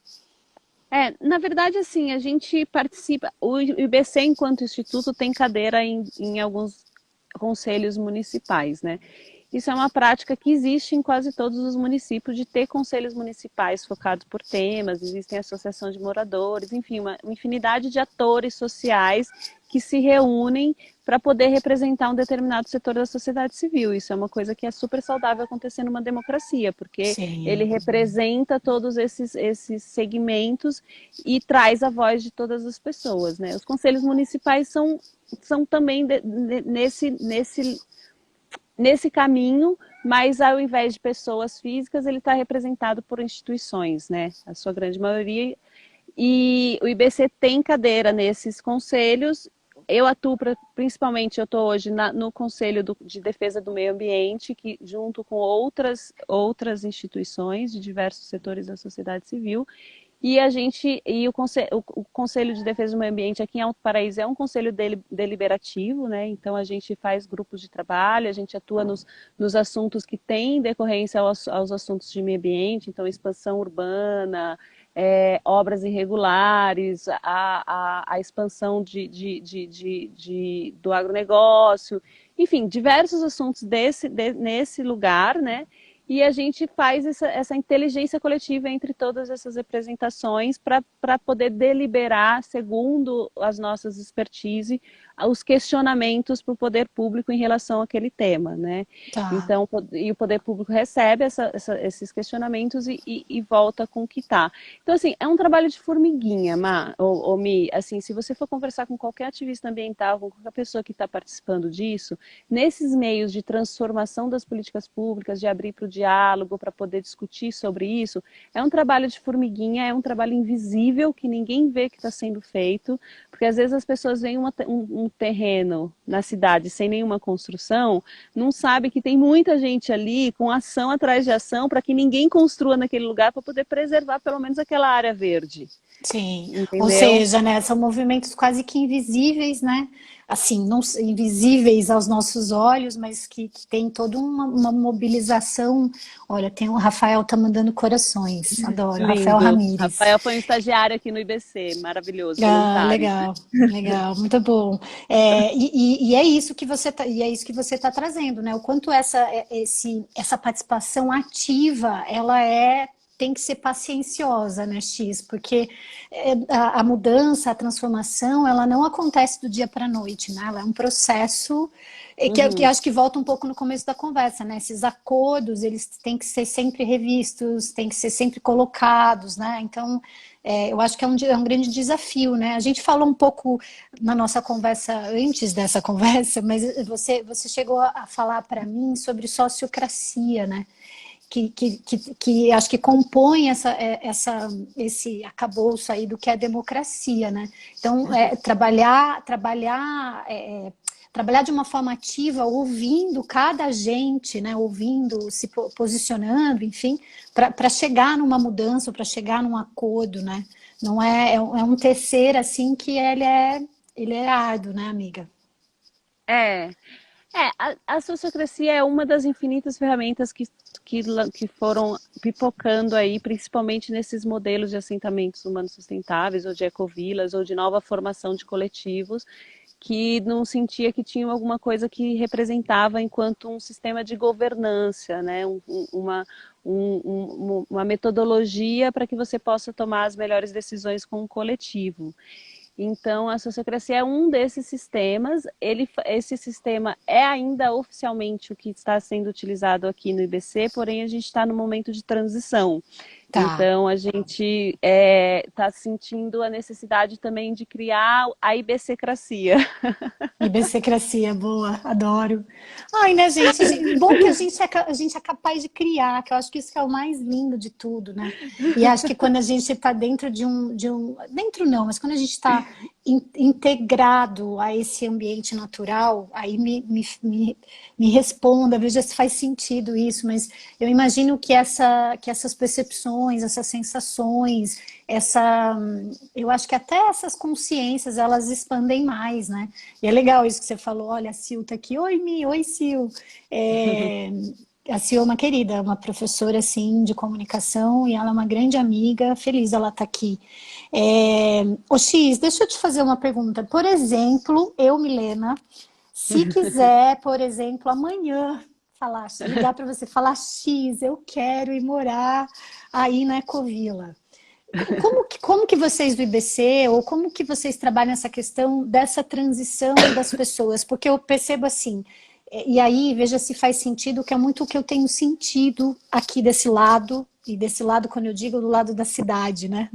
Na verdade, assim, a gente participa, o IBC, enquanto instituto, tem cadeira em alguns conselhos municipais, né? Isso é uma prática que existe em quase todos os municípios, de ter conselhos municipais focados por temas, existem associação de moradores, enfim, uma infinidade de atores sociais que se reúnem para poder representar um determinado setor da sociedade civil. Isso é uma coisa que é super saudável acontecer numa democracia, porque ele Sim. representa todos esses segmentos e traz a voz de todas as pessoas, né? Os conselhos municipais são também nesse caminho, mas ao invés de pessoas físicas, ele está representado por instituições, né? A sua grande maioria. E o IBC tem cadeira nesses conselhos. Eu atuo, principalmente, eu estou hoje no Conselho de Defesa do Meio Ambiente, que junto com outras instituições de diversos setores da sociedade civil, o Conselho de Defesa do Meio Ambiente aqui em Alto Paraíso é um conselho deliberativo, né? Então a gente faz grupos de trabalho, a gente atua nos assuntos que têm decorrência aos assuntos de meio ambiente, então expansão urbana, obras irregulares, a expansão do agronegócio, enfim, diversos assuntos nesse lugar, né? E a gente faz essa inteligência coletiva entre todas essas representações para poder deliberar, segundo as nossas expertise, os questionamentos para o poder público em relação àquele tema, né? Tá. Então, e o poder público recebe esses questionamentos e volta com o que está. Então, assim, é um trabalho de formiguinha, ou Mi, assim, se você for conversar com qualquer ativista ambiental, com qualquer pessoa que está participando disso, nesses meios de transformação das políticas públicas, de abrir para o diálogo, para poder discutir sobre isso, é um trabalho de formiguinha, é um trabalho invisível que ninguém vê que está sendo feito, porque às vezes as pessoas veem um terreno na cidade sem nenhuma construção, não sabe que tem muita gente ali com ação atrás de ação para que ninguém construa naquele lugar para poder preservar pelo menos aquela área verde. Sim, ou Entendeu? seja, né, são movimentos quase que invisíveis, né? Assim, não invisíveis aos nossos olhos, mas que tem toda uma mobilização. Olha, tem o Rafael tá mandando corações, adoro, Rafael Lindo. Ramires. Rafael foi um estagiário aqui no IBC, maravilhoso, Ah, voluntário. legal, legal, muito bom. E é isso que você tá, e é isso que você está trazendo, né? O quanto essa participação ativa, ela tem que ser pacienciosa, né, X? Porque a mudança, a transformação, ela não acontece do dia para a noite, né? Ela é um processo que Uhum. acho que volta um pouco no começo da conversa, né? Esses acordos, eles têm que ser sempre revistos, têm que ser sempre colocados, né? Então, eu acho que é um grande desafio, né? A gente falou um pouco na nossa conversa, antes dessa conversa, mas você chegou a falar para mim sobre sociocracia, né? Que acho que compõe esse acabouço aí do que é democracia, né? Então, trabalhar de uma forma ativa, ouvindo cada agente, né? Ouvindo, se posicionando, enfim, para chegar numa mudança, para chegar num acordo, né? Não é um tecer assim que ele é árduo, né, amiga? É, a sociocracia é uma das infinitas ferramentas que foram pipocando aí, principalmente nesses modelos de assentamentos humanos sustentáveis, ou de ecovilas, ou de nova formação de coletivos, que não sentia que tinham alguma coisa que representava enquanto um sistema de governança, né? Uma metodologia para que você possa tomar as melhores decisões com o coletivo. Então, a sociocracia é um desses sistemas. Esse sistema é ainda oficialmente o que está sendo utilizado aqui no IBC, porém a gente está no momento de transição. Tá. Então, a gente está sentindo a necessidade também de criar a IBCracia. Ibececracia, boa, adoro. Ai, né, gente? Bom que a gente é capaz de criar, que eu acho que isso que é o mais lindo de tudo, né? E acho que quando a gente está dentro dentro não, mas quando a gente está integrado a esse ambiente natural, aí me responda, veja se faz sentido isso, mas eu imagino que essas percepções, essas sensações, eu acho que até essas consciências, elas expandem mais, né? E é legal isso que você falou, olha, a Sil tá aqui, oi Mi, oi Sil. É, a Sil é uma querida, uma professora assim de comunicação e ela é uma grande amiga, feliz ela tá aqui. Ô X, deixa eu te fazer uma pergunta. Por exemplo, eu, Milena, se quiser, por exemplo, amanhã ligar para você, falar X, eu quero ir morar aí na Ecovila. Como que vocês do IBC, ou como que vocês trabalham essa questão dessa transição das pessoas? Porque eu percebo assim, e aí veja se faz sentido, que é muito o que eu tenho sentido aqui desse lado, e desse lado, quando eu digo do lado da cidade, né?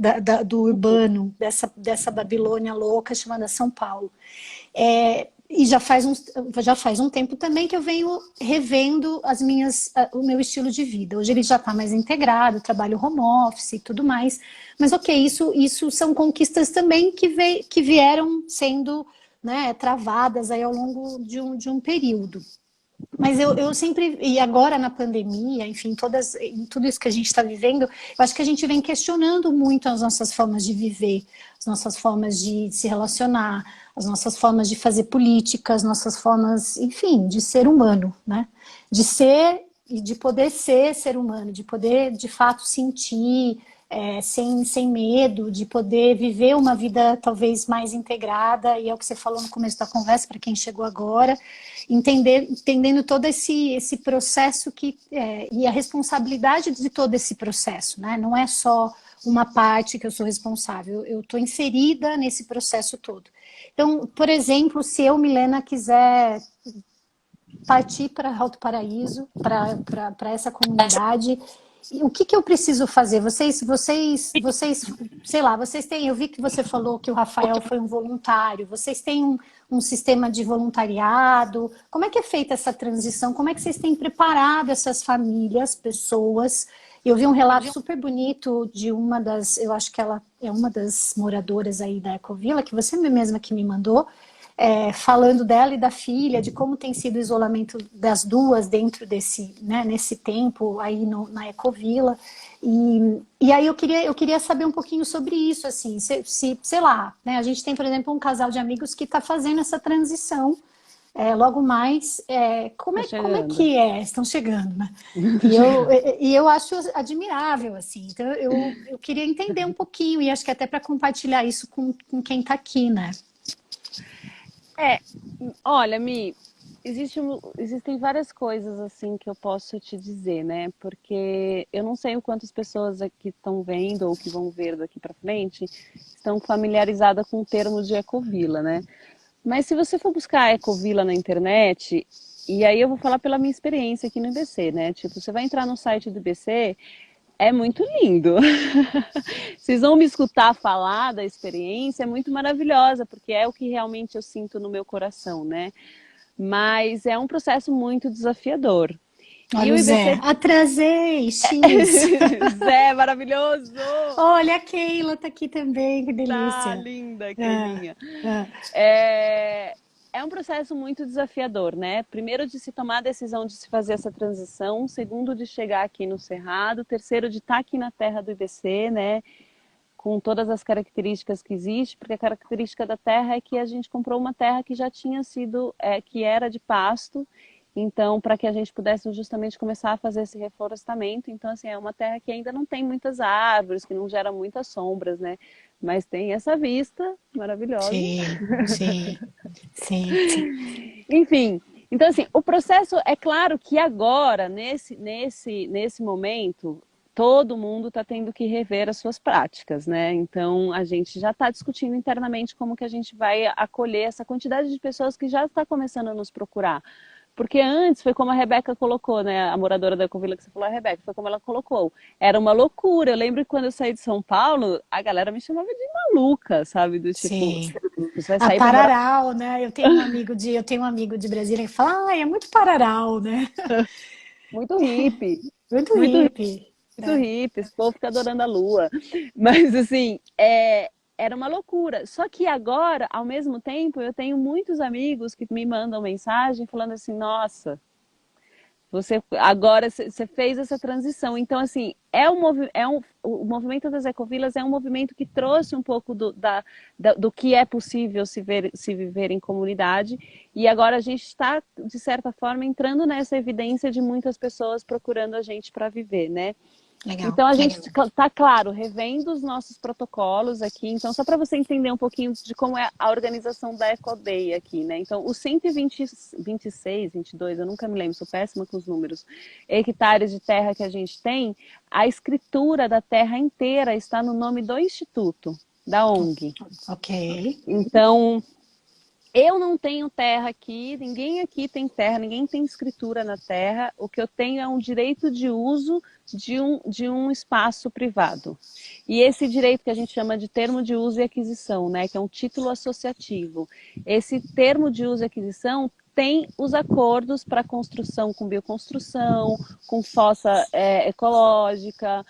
Do urbano, dessa Babilônia louca chamada São Paulo. E já faz um tempo também que eu venho revendo o meu estilo de vida. Hoje ele já está mais integrado, trabalho home office e tudo mais. Mas ok, isso são conquistas também que vieram sendo, né, travadas aí ao longo de um período. Mas eu sempre, e agora na pandemia, enfim, em tudo isso que a gente está vivendo, eu acho que a gente vem questionando muito as nossas formas de viver, as nossas formas de se relacionar, as nossas formas de fazer política, as nossas formas, enfim, de ser humano, né? De ser e de poder ser humano, de poder, de fato, sentir, sem medo, de poder viver uma vida talvez mais integrada, e é o que você falou no começo da conversa, para quem chegou agora, entendendo todo esse processo e a responsabilidade de todo esse processo, né? Não é só uma parte que eu sou responsável, eu estou inserida nesse processo todo. Então, por exemplo, se eu, Milena, quiser partir para Alto Paraíso, para essa comunidade, o que eu preciso fazer? Sei lá, vocês têm, eu vi que você falou que o Rafael foi um voluntário, vocês têm um sistema de voluntariado, como é que é feita essa transição? Como é que vocês têm preparado essas famílias, pessoas? Eu vi um relato super bonito de eu acho que ela é uma das moradoras aí da Ecovila, que você mesma que me mandou, falando dela e da filha, de como tem sido o isolamento das duas dentro nesse tempo aí na Ecovila. E aí eu queria saber um pouquinho sobre isso, assim, sei lá, né, a gente tem, por exemplo, um casal de amigos que está fazendo essa transição, logo mais, como é que é? Estão chegando, né? E eu acho admirável, assim, então eu queria entender um pouquinho, e acho que até para compartilhar isso com quem está aqui, né? É, olha, Mi, existem várias coisas assim que eu posso te dizer, né? Porque eu não sei o quantas pessoas aqui estão vendo ou que vão ver daqui para frente estão familiarizadas com o termo de ecovila, né? Mas se você for buscar ecovila na internet, e aí eu vou falar pela minha experiência aqui no IBC, né? Tipo, você vai entrar no site do IBC, é muito lindo. Vocês vão me escutar falar da experiência, é muito maravilhosa, porque é o que realmente eu sinto no meu coração, né? Mas é um processo muito desafiador. E Olha o o Zé, IBC atrasei, X. Zé, maravilhoso! Olha, a Keila tá aqui também, que Tá delícia. linda, É, Keilinha. é, É um processo muito desafiador, né? Primeiro de se tomar a decisão de se fazer essa transição, segundo de chegar aqui no Cerrado, terceiro de estar aqui na terra do IBC, né? Com todas as características que existe, porque a característica da terra é que a gente comprou uma terra que já tinha sido, que era de pasto, então para que a gente pudesse justamente começar a fazer esse reflorestamento, então assim, é uma terra que ainda não tem muitas árvores, que não gera muitas sombras, né? Mas tem essa vista maravilhosa. sim, sim, sim. Enfim, então assim, o processo é claro que agora, nesse momento, todo mundo está tendo que rever as suas práticas, né? Então a gente já está discutindo internamente como que a gente vai acolher essa quantidade de pessoas que já está começando a nos procurar. Porque antes foi como a Rebeca colocou, né? A moradora da Ecovila que você falou, a Rebeca, foi como ela colocou. Era uma loucura. Eu lembro que quando eu saí de São Paulo, a galera me chamava de maluca, sabe? Do tipo, Sim. você vai A sair para morar. Pararau, né? Eu tenho um amigo de Brasília que fala, é muito Pararau, né? Muito hippie. Muito Muito hippie. muito hippie, esse povo fica adorando a lua. Mas, assim, era uma loucura. Só que agora, ao mesmo tempo, eu tenho muitos amigos que me mandam mensagem falando assim, nossa, você agora você fez essa transição. Então, assim, o movimento das ecovilas é um movimento que trouxe um pouco do que é possível se viver em comunidade. E agora a gente está, de certa forma, entrando nessa evidência de muitas pessoas procurando a gente para viver, né? Legal. Então a gente está, claro, revendo os nossos protocolos aqui. Então, só para você entender um pouquinho de como é a organização da Ecodeia aqui, né? Então, os 126, 22, eu nunca me lembro, sou péssima com os números, hectares de terra que a gente tem, a escritura da terra inteira está no nome do Instituto, da ONG. Ok. Então, eu não tenho terra aqui, ninguém aqui tem terra, ninguém tem escritura na terra. O que eu tenho é um direito de uso de um espaço privado. E esse direito que a gente chama de termo de uso e aquisição, né, que é um título associativo. Esse termo de uso e aquisição tem os acordos para construção com bioconstrução, com fossa ecológica,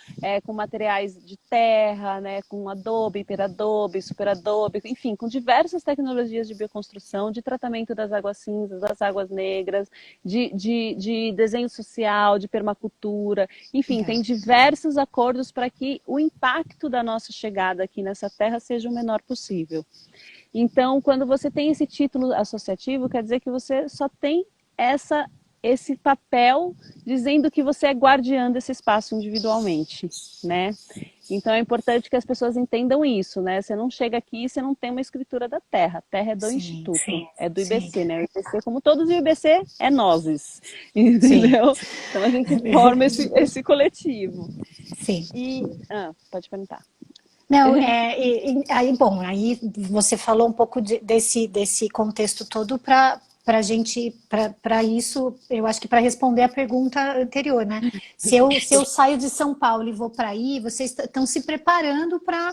com materiais de terra, né, com adobe, hiperadobe, superadobe, enfim, com diversas tecnologias de bioconstrução, de tratamento das águas cinzas, das águas negras, de desenho social, de permacultura, enfim, tem diversos acordos para que o impacto da nossa chegada aqui nessa terra seja o menor possível. Então, quando você tem esse título associativo, quer dizer que você só tem esse papel dizendo que você é guardiã desse espaço individualmente, né? Então é importante que as pessoas entendam isso, né? Você não chega aqui e você não tem uma escritura da terra. A terra é do Sim, Instituto, é do sim, IBC, né? O IBC, como todos, o IBC é nozes, sim, entendeu? Então a gente forma esse coletivo. sim. Pode perguntar. Não, aí, bom, aí você falou um pouco desse contexto todo para gente, para isso, eu acho que para responder a pergunta anterior, né? Se eu saio de São Paulo e vou para aí, vocês estão se preparando para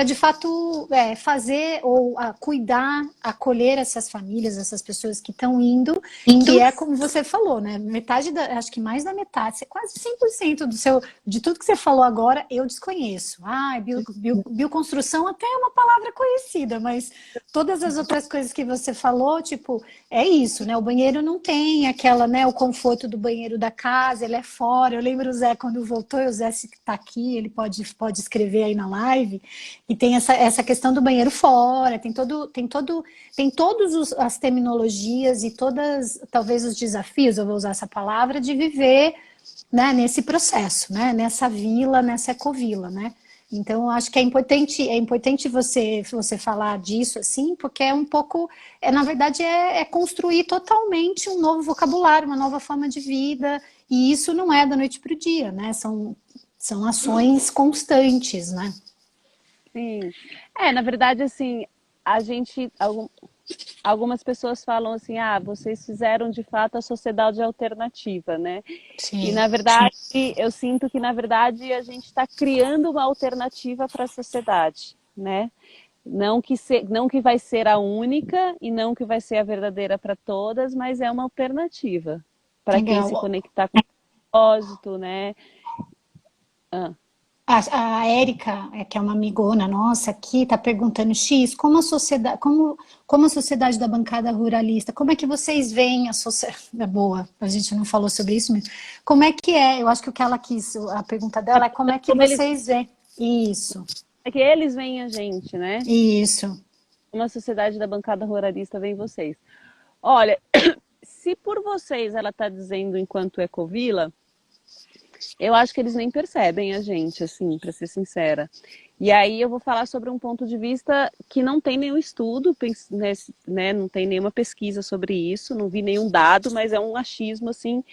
de fato fazer ou cuidar, acolher essas famílias, essas pessoas que estão indo, que é como você falou, né? Metade acho que mais da metade, quase 100% de tudo que você falou agora, eu desconheço. Bioconstrução até é uma palavra conhecida, mas todas as outras coisas que você falou, tipo, é isso, né? O banheiro não tem aquela, né? O conforto do banheiro da casa, ele é fora. Eu lembro o Zé quando voltou, e o Zé está aqui, ele pode escrever aí na live, e tem essa questão do banheiro fora, tem todas as terminologias e todas, talvez os desafios, eu vou usar essa palavra, de viver, né, nesse processo, né? Nessa vila, nessa ecovila, né? Então, eu acho que é importante você falar disso, assim, porque é um pouco, na verdade, é construir totalmente um novo vocabulário, uma nova forma de vida, e isso não é da noite para o dia, né? São ações constantes, né? Sim. Na verdade, assim, a gente, algumas pessoas falam assim, vocês fizeram de fato a sociedade alternativa, né? E Sim, na verdade, eu sinto que na verdade a gente está criando uma alternativa para a sociedade, né? Não que vai ser a única e não que vai ser a verdadeira para todas, mas é uma alternativa para quem se legal. conectar com o propósito, né? A Érica, que é uma amigona nossa aqui, está perguntando, X, como a sociedade da bancada ruralista, como é que vocês veem a sociedade? Boa, a gente não falou sobre isso, mas como é que é? Eu acho que o que ela quis, a pergunta dela é como é que Como eles, vocês veem? Isso, é que eles veem a gente, né? isso. Uma sociedade da bancada ruralista vem vocês. Olha, se por vocês ela está dizendo enquanto ecovila, eu acho que eles nem percebem a gente, assim, para ser sincera. E aí eu vou falar sobre um ponto de vista que não tem nenhum estudo, né, não tem nenhuma pesquisa sobre isso, não vi nenhum dado, mas é um achismo, assim,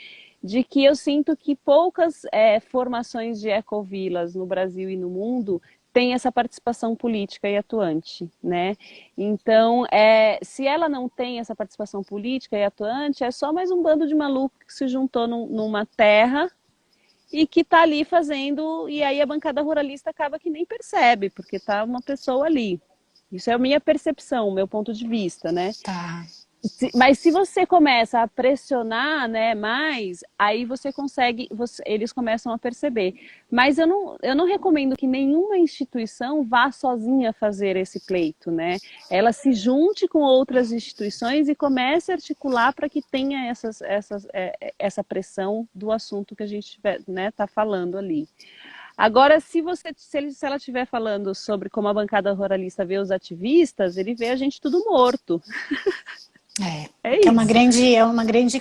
de que eu sinto que poucas formações de ecovilas no Brasil e no mundo têm essa participação política e atuante, né? Então, se ela não tem essa participação política e atuante, é só mais um bando de maluco que se juntou numa terra e que está ali fazendo, e aí a bancada ruralista acaba que nem percebe, porque está uma pessoa ali. Isso é a minha percepção, o meu ponto de vista, né? Tá. Mas se você começa a pressionar, né, mais, aí você consegue, eles começam a perceber. Mas eu não recomendo que nenhuma instituição vá sozinha fazer esse pleito, né? Ela se junte com outras instituições e comece a articular para que tenha essa pressão do assunto que a gente está falando ali. Agora, se ela estiver falando sobre como a bancada ruralista vê os ativistas, ele vê a gente tudo morto. É Que isso. é uma grande É uma grande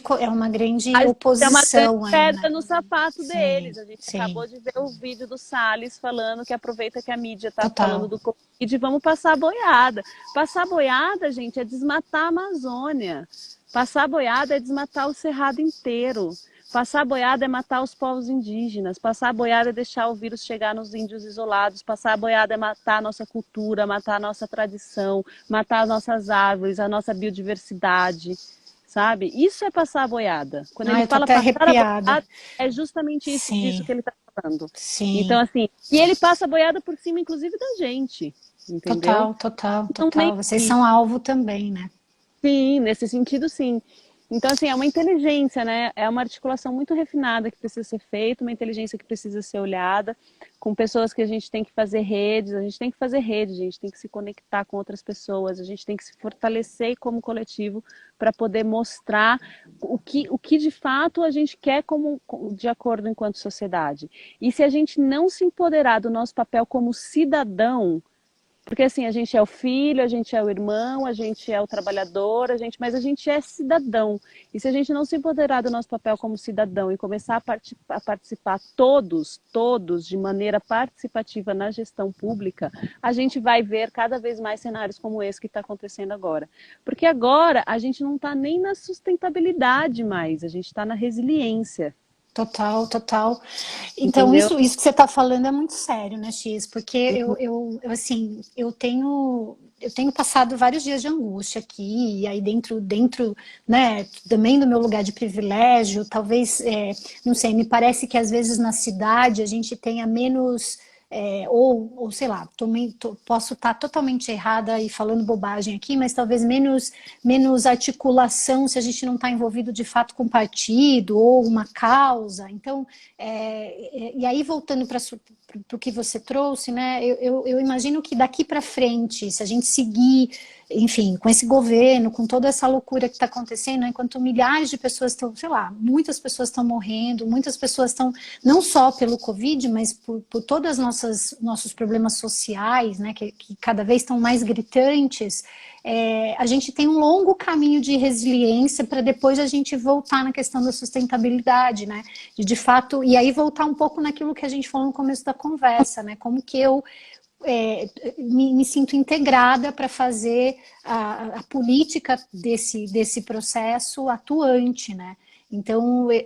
oposição aí, pedra né? no sapato Sim, deles. A gente sim, acabou de ver o vídeo do Salles falando que aproveita que a mídia está falando total. do Covid e vamos passar boiada. Passar boiada, gente, é desmatar a Amazônia. Passar boiada é desmatar o Cerrado inteiro. Passar boiada é matar os povos indígenas. Passar boiada é deixar o vírus chegar nos índios isolados. Passar boiada é matar a nossa cultura, matar a nossa tradição, matar as nossas árvores, a nossa biodiversidade, sabe? Isso é passar a boiada. Quando ele Eu tô fala até passar a arrepiada. boiada, é justamente isso, disso Sim, que ele está falando. Então, sim. assim, e ele passa a boiada por cima, inclusive, da gente, entendeu? Total, total, Então, nem total. Vocês são alvo também, né? sim, nesse sentido, sim. Então, assim, é uma inteligência, né? É uma articulação muito refinada que precisa ser feita, uma inteligência que precisa ser olhada, com pessoas que a gente tem que fazer redes, a gente tem que fazer redes, a gente tem que se conectar com outras pessoas, a gente tem que se fortalecer como coletivo para poder mostrar o que de fato a gente quer de acordo enquanto sociedade. E se a gente não se empoderar do nosso papel como cidadão, Porque assim, a gente é o filho, a gente é o irmão, a gente é o trabalhador, mas a gente é cidadão. E se a gente não se empoderar do nosso papel como cidadão e começar a participar todos, de maneira participativa na gestão pública, a gente vai ver cada vez mais cenários como esse que está acontecendo agora. Porque agora a gente não está nem na sustentabilidade mais, a gente está na resiliência. Total, total. Então, Entendeu? isso que você está falando é muito sério, né, X? Porque assim, eu tenho passado vários dias de angústia aqui, e aí dentro, né, também do meu lugar de privilégio, talvez, não sei, me parece que às vezes na cidade a gente tenha menos, ou sei lá, posso estar totalmente errada e falando bobagem aqui, mas talvez menos articulação se a gente não está envolvido de fato com partido ou uma causa. Então, e aí voltando para o que você trouxe, né? Eu imagino que daqui para frente, se a gente seguir, enfim, com esse governo, com toda essa loucura que está acontecendo, né, enquanto milhares de pessoas estão, sei lá, muitas pessoas estão morrendo, muitas pessoas estão, não só pelo Covid, mas por todos os nossos problemas sociais, né, que cada vez estão mais gritantes, a gente tem um longo caminho de resiliência para depois a gente voltar na questão da sustentabilidade, né? De fato, e aí voltar um pouco naquilo que a gente falou no começo da conversa, né? Como que eu me sinto integrada para fazer a política desse processo atuante, né? Então, e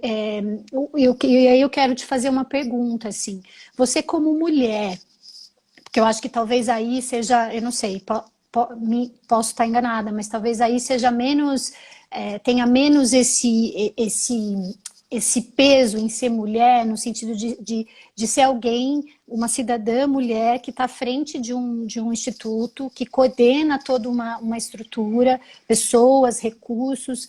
aí eu quero te fazer uma pergunta, assim, você como mulher, porque eu acho que talvez aí seja, eu não sei, posso estar enganada, mas talvez aí seja menos, tenha menos esse peso em ser mulher, no sentido de ser alguém, uma cidadã mulher que está à frente de um instituto, que coordena toda uma estrutura, pessoas, recursos.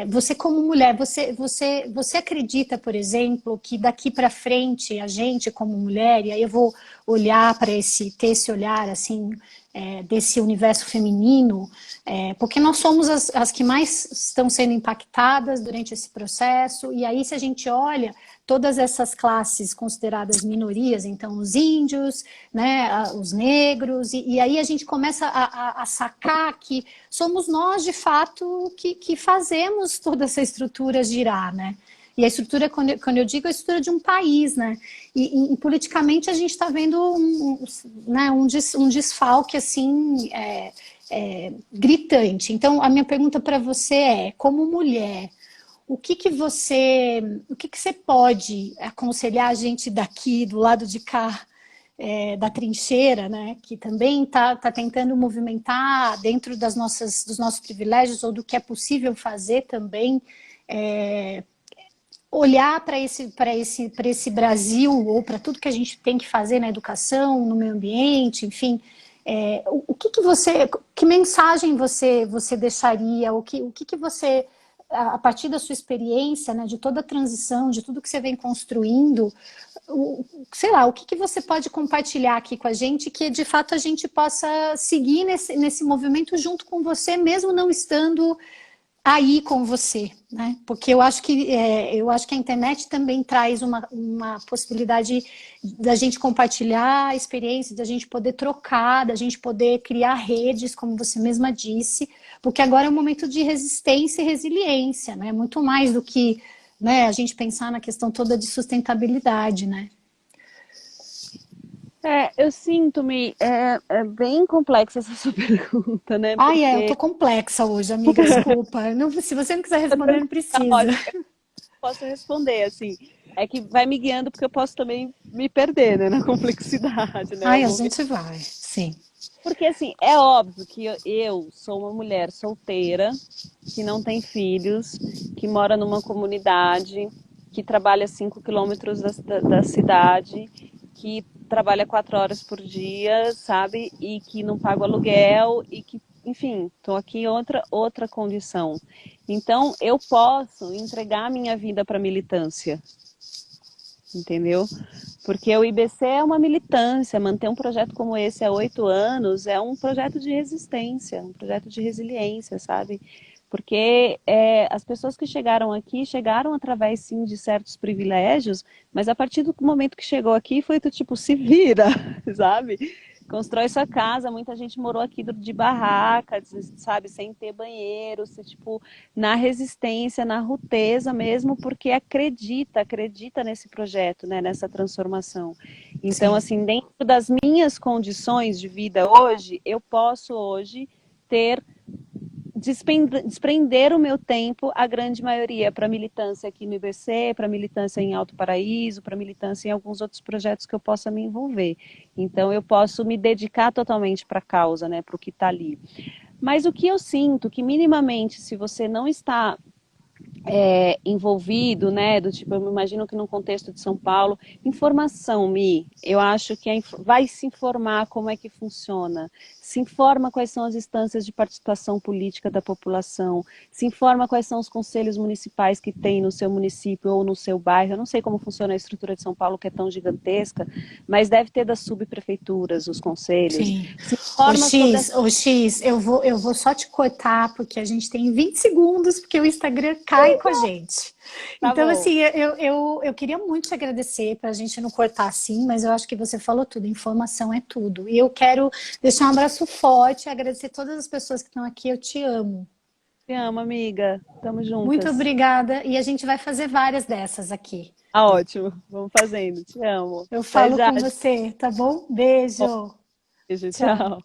Você como mulher, você acredita, por exemplo, que daqui para frente, a gente como mulher, e aí eu vou olhar para ter esse olhar assim, desse universo feminino, porque nós somos as que mais estão sendo impactadas durante esse processo, e aí se a gente olha todas essas classes consideradas minorias, então os índios, né, os negros, e aí a gente começa a sacar que somos nós, de fato, que fazemos toda essa estrutura girar, né? E a estrutura, quando eu digo, é a estrutura de um país, né? E politicamente a gente está vendo né, um desfalque, assim, gritante. Então, a minha pergunta para você como mulher, o que você pode aconselhar a gente daqui, do lado de cá, da trincheira, né, que também está tentando movimentar dentro dos nossos privilégios ou do que é possível fazer também, olhar para esse Brasil ou para tudo que a gente tem que fazer na educação, no meio ambiente, enfim, que mensagem você deixaria, o que você, a partir da sua experiência, né, de toda a transição, de tudo que você vem construindo, sei lá, o que você pode compartilhar aqui com a gente que de fato a gente possa seguir nesse movimento junto com você, mesmo não estando aí com você, né? Porque eu acho que a internet também traz uma possibilidade da gente compartilhar a experiência, da gente poder trocar, da gente poder criar redes, como você mesma disse, porque agora é um momento de resistência e resiliência, né? Muito mais do que, né, a gente pensar na questão toda de sustentabilidade, né? Eu sinto-me, bem complexa essa sua pergunta, né? Ai, eu Porque tô complexa hoje, amiga, desculpa. Não, se você não quiser responder, não tá precisa. ótimo, eu posso responder, assim. É que vai me guiando porque eu posso também me perder, né, na complexidade, né? Eu Ai, a vou me... gente vai, sim. Porque, assim, é óbvio que eu sou uma mulher solteira, que não tem filhos, que mora numa comunidade, que trabalha a 5 quilômetros da cidade, que trabalha 4 horas por dia, sabe? E que não paga o aluguel e que, enfim, estou aqui em outra condição. Então, eu posso entregar a minha vida para a militância, entendeu? Porque o IBC é uma militância, manter um projeto como esse há 8 anos é um projeto de resistência, um projeto de resiliência, sabe? Porque as pessoas que chegaram aqui chegaram através, sim, de certos privilégios, mas a partir do momento que chegou aqui foi do tipo, se vira, sabe? Constrói sua casa. Muita gente morou aqui de barraca, sabe, sem ter banheiro, tipo, na resistência, na rudeza mesmo, porque acredita nesse projeto, né, nessa transformação. Então, Sim. assim, dentro das minhas condições de vida hoje, eu posso hoje ter desprender o meu tempo, a grande maioria, para militância aqui no IBC, para militância em Alto Paraíso, para militância em alguns outros projetos que eu possa me envolver. Então, eu posso me dedicar totalmente para a causa, né, para o que está ali. Mas o que eu sinto, que minimamente, se você não está envolvido, né? Do tipo, eu me imagino que no contexto de São Paulo, informação, eu acho que vai se informar como é que funciona, se informa quais são as instâncias de participação política da população, se informa quais são os conselhos municipais que tem no seu município ou no seu bairro. Eu não sei como funciona a estrutura de São Paulo, que é tão gigantesca, mas deve ter das subprefeituras, os conselhos. Sim. Se informa sobre as... Ô X, eu vou só te cortar, porque a gente tem 20 segundos, porque o Instagram cai com a gente. Tá Então, bom. assim, eu queria muito te agradecer, para a gente não cortar assim, mas eu acho que você falou tudo, informação é tudo. E eu quero deixar um abraço forte, agradecer todas as pessoas que estão aqui, eu te amo. Te amo, amiga. Tamo Muito juntas. obrigada, e a gente vai fazer várias dessas aqui. Ah, ótimo. Vamos fazendo. Te amo. Eu Até falo já. com você, tá bom? Beijo. Beijo, Tchau. tchau.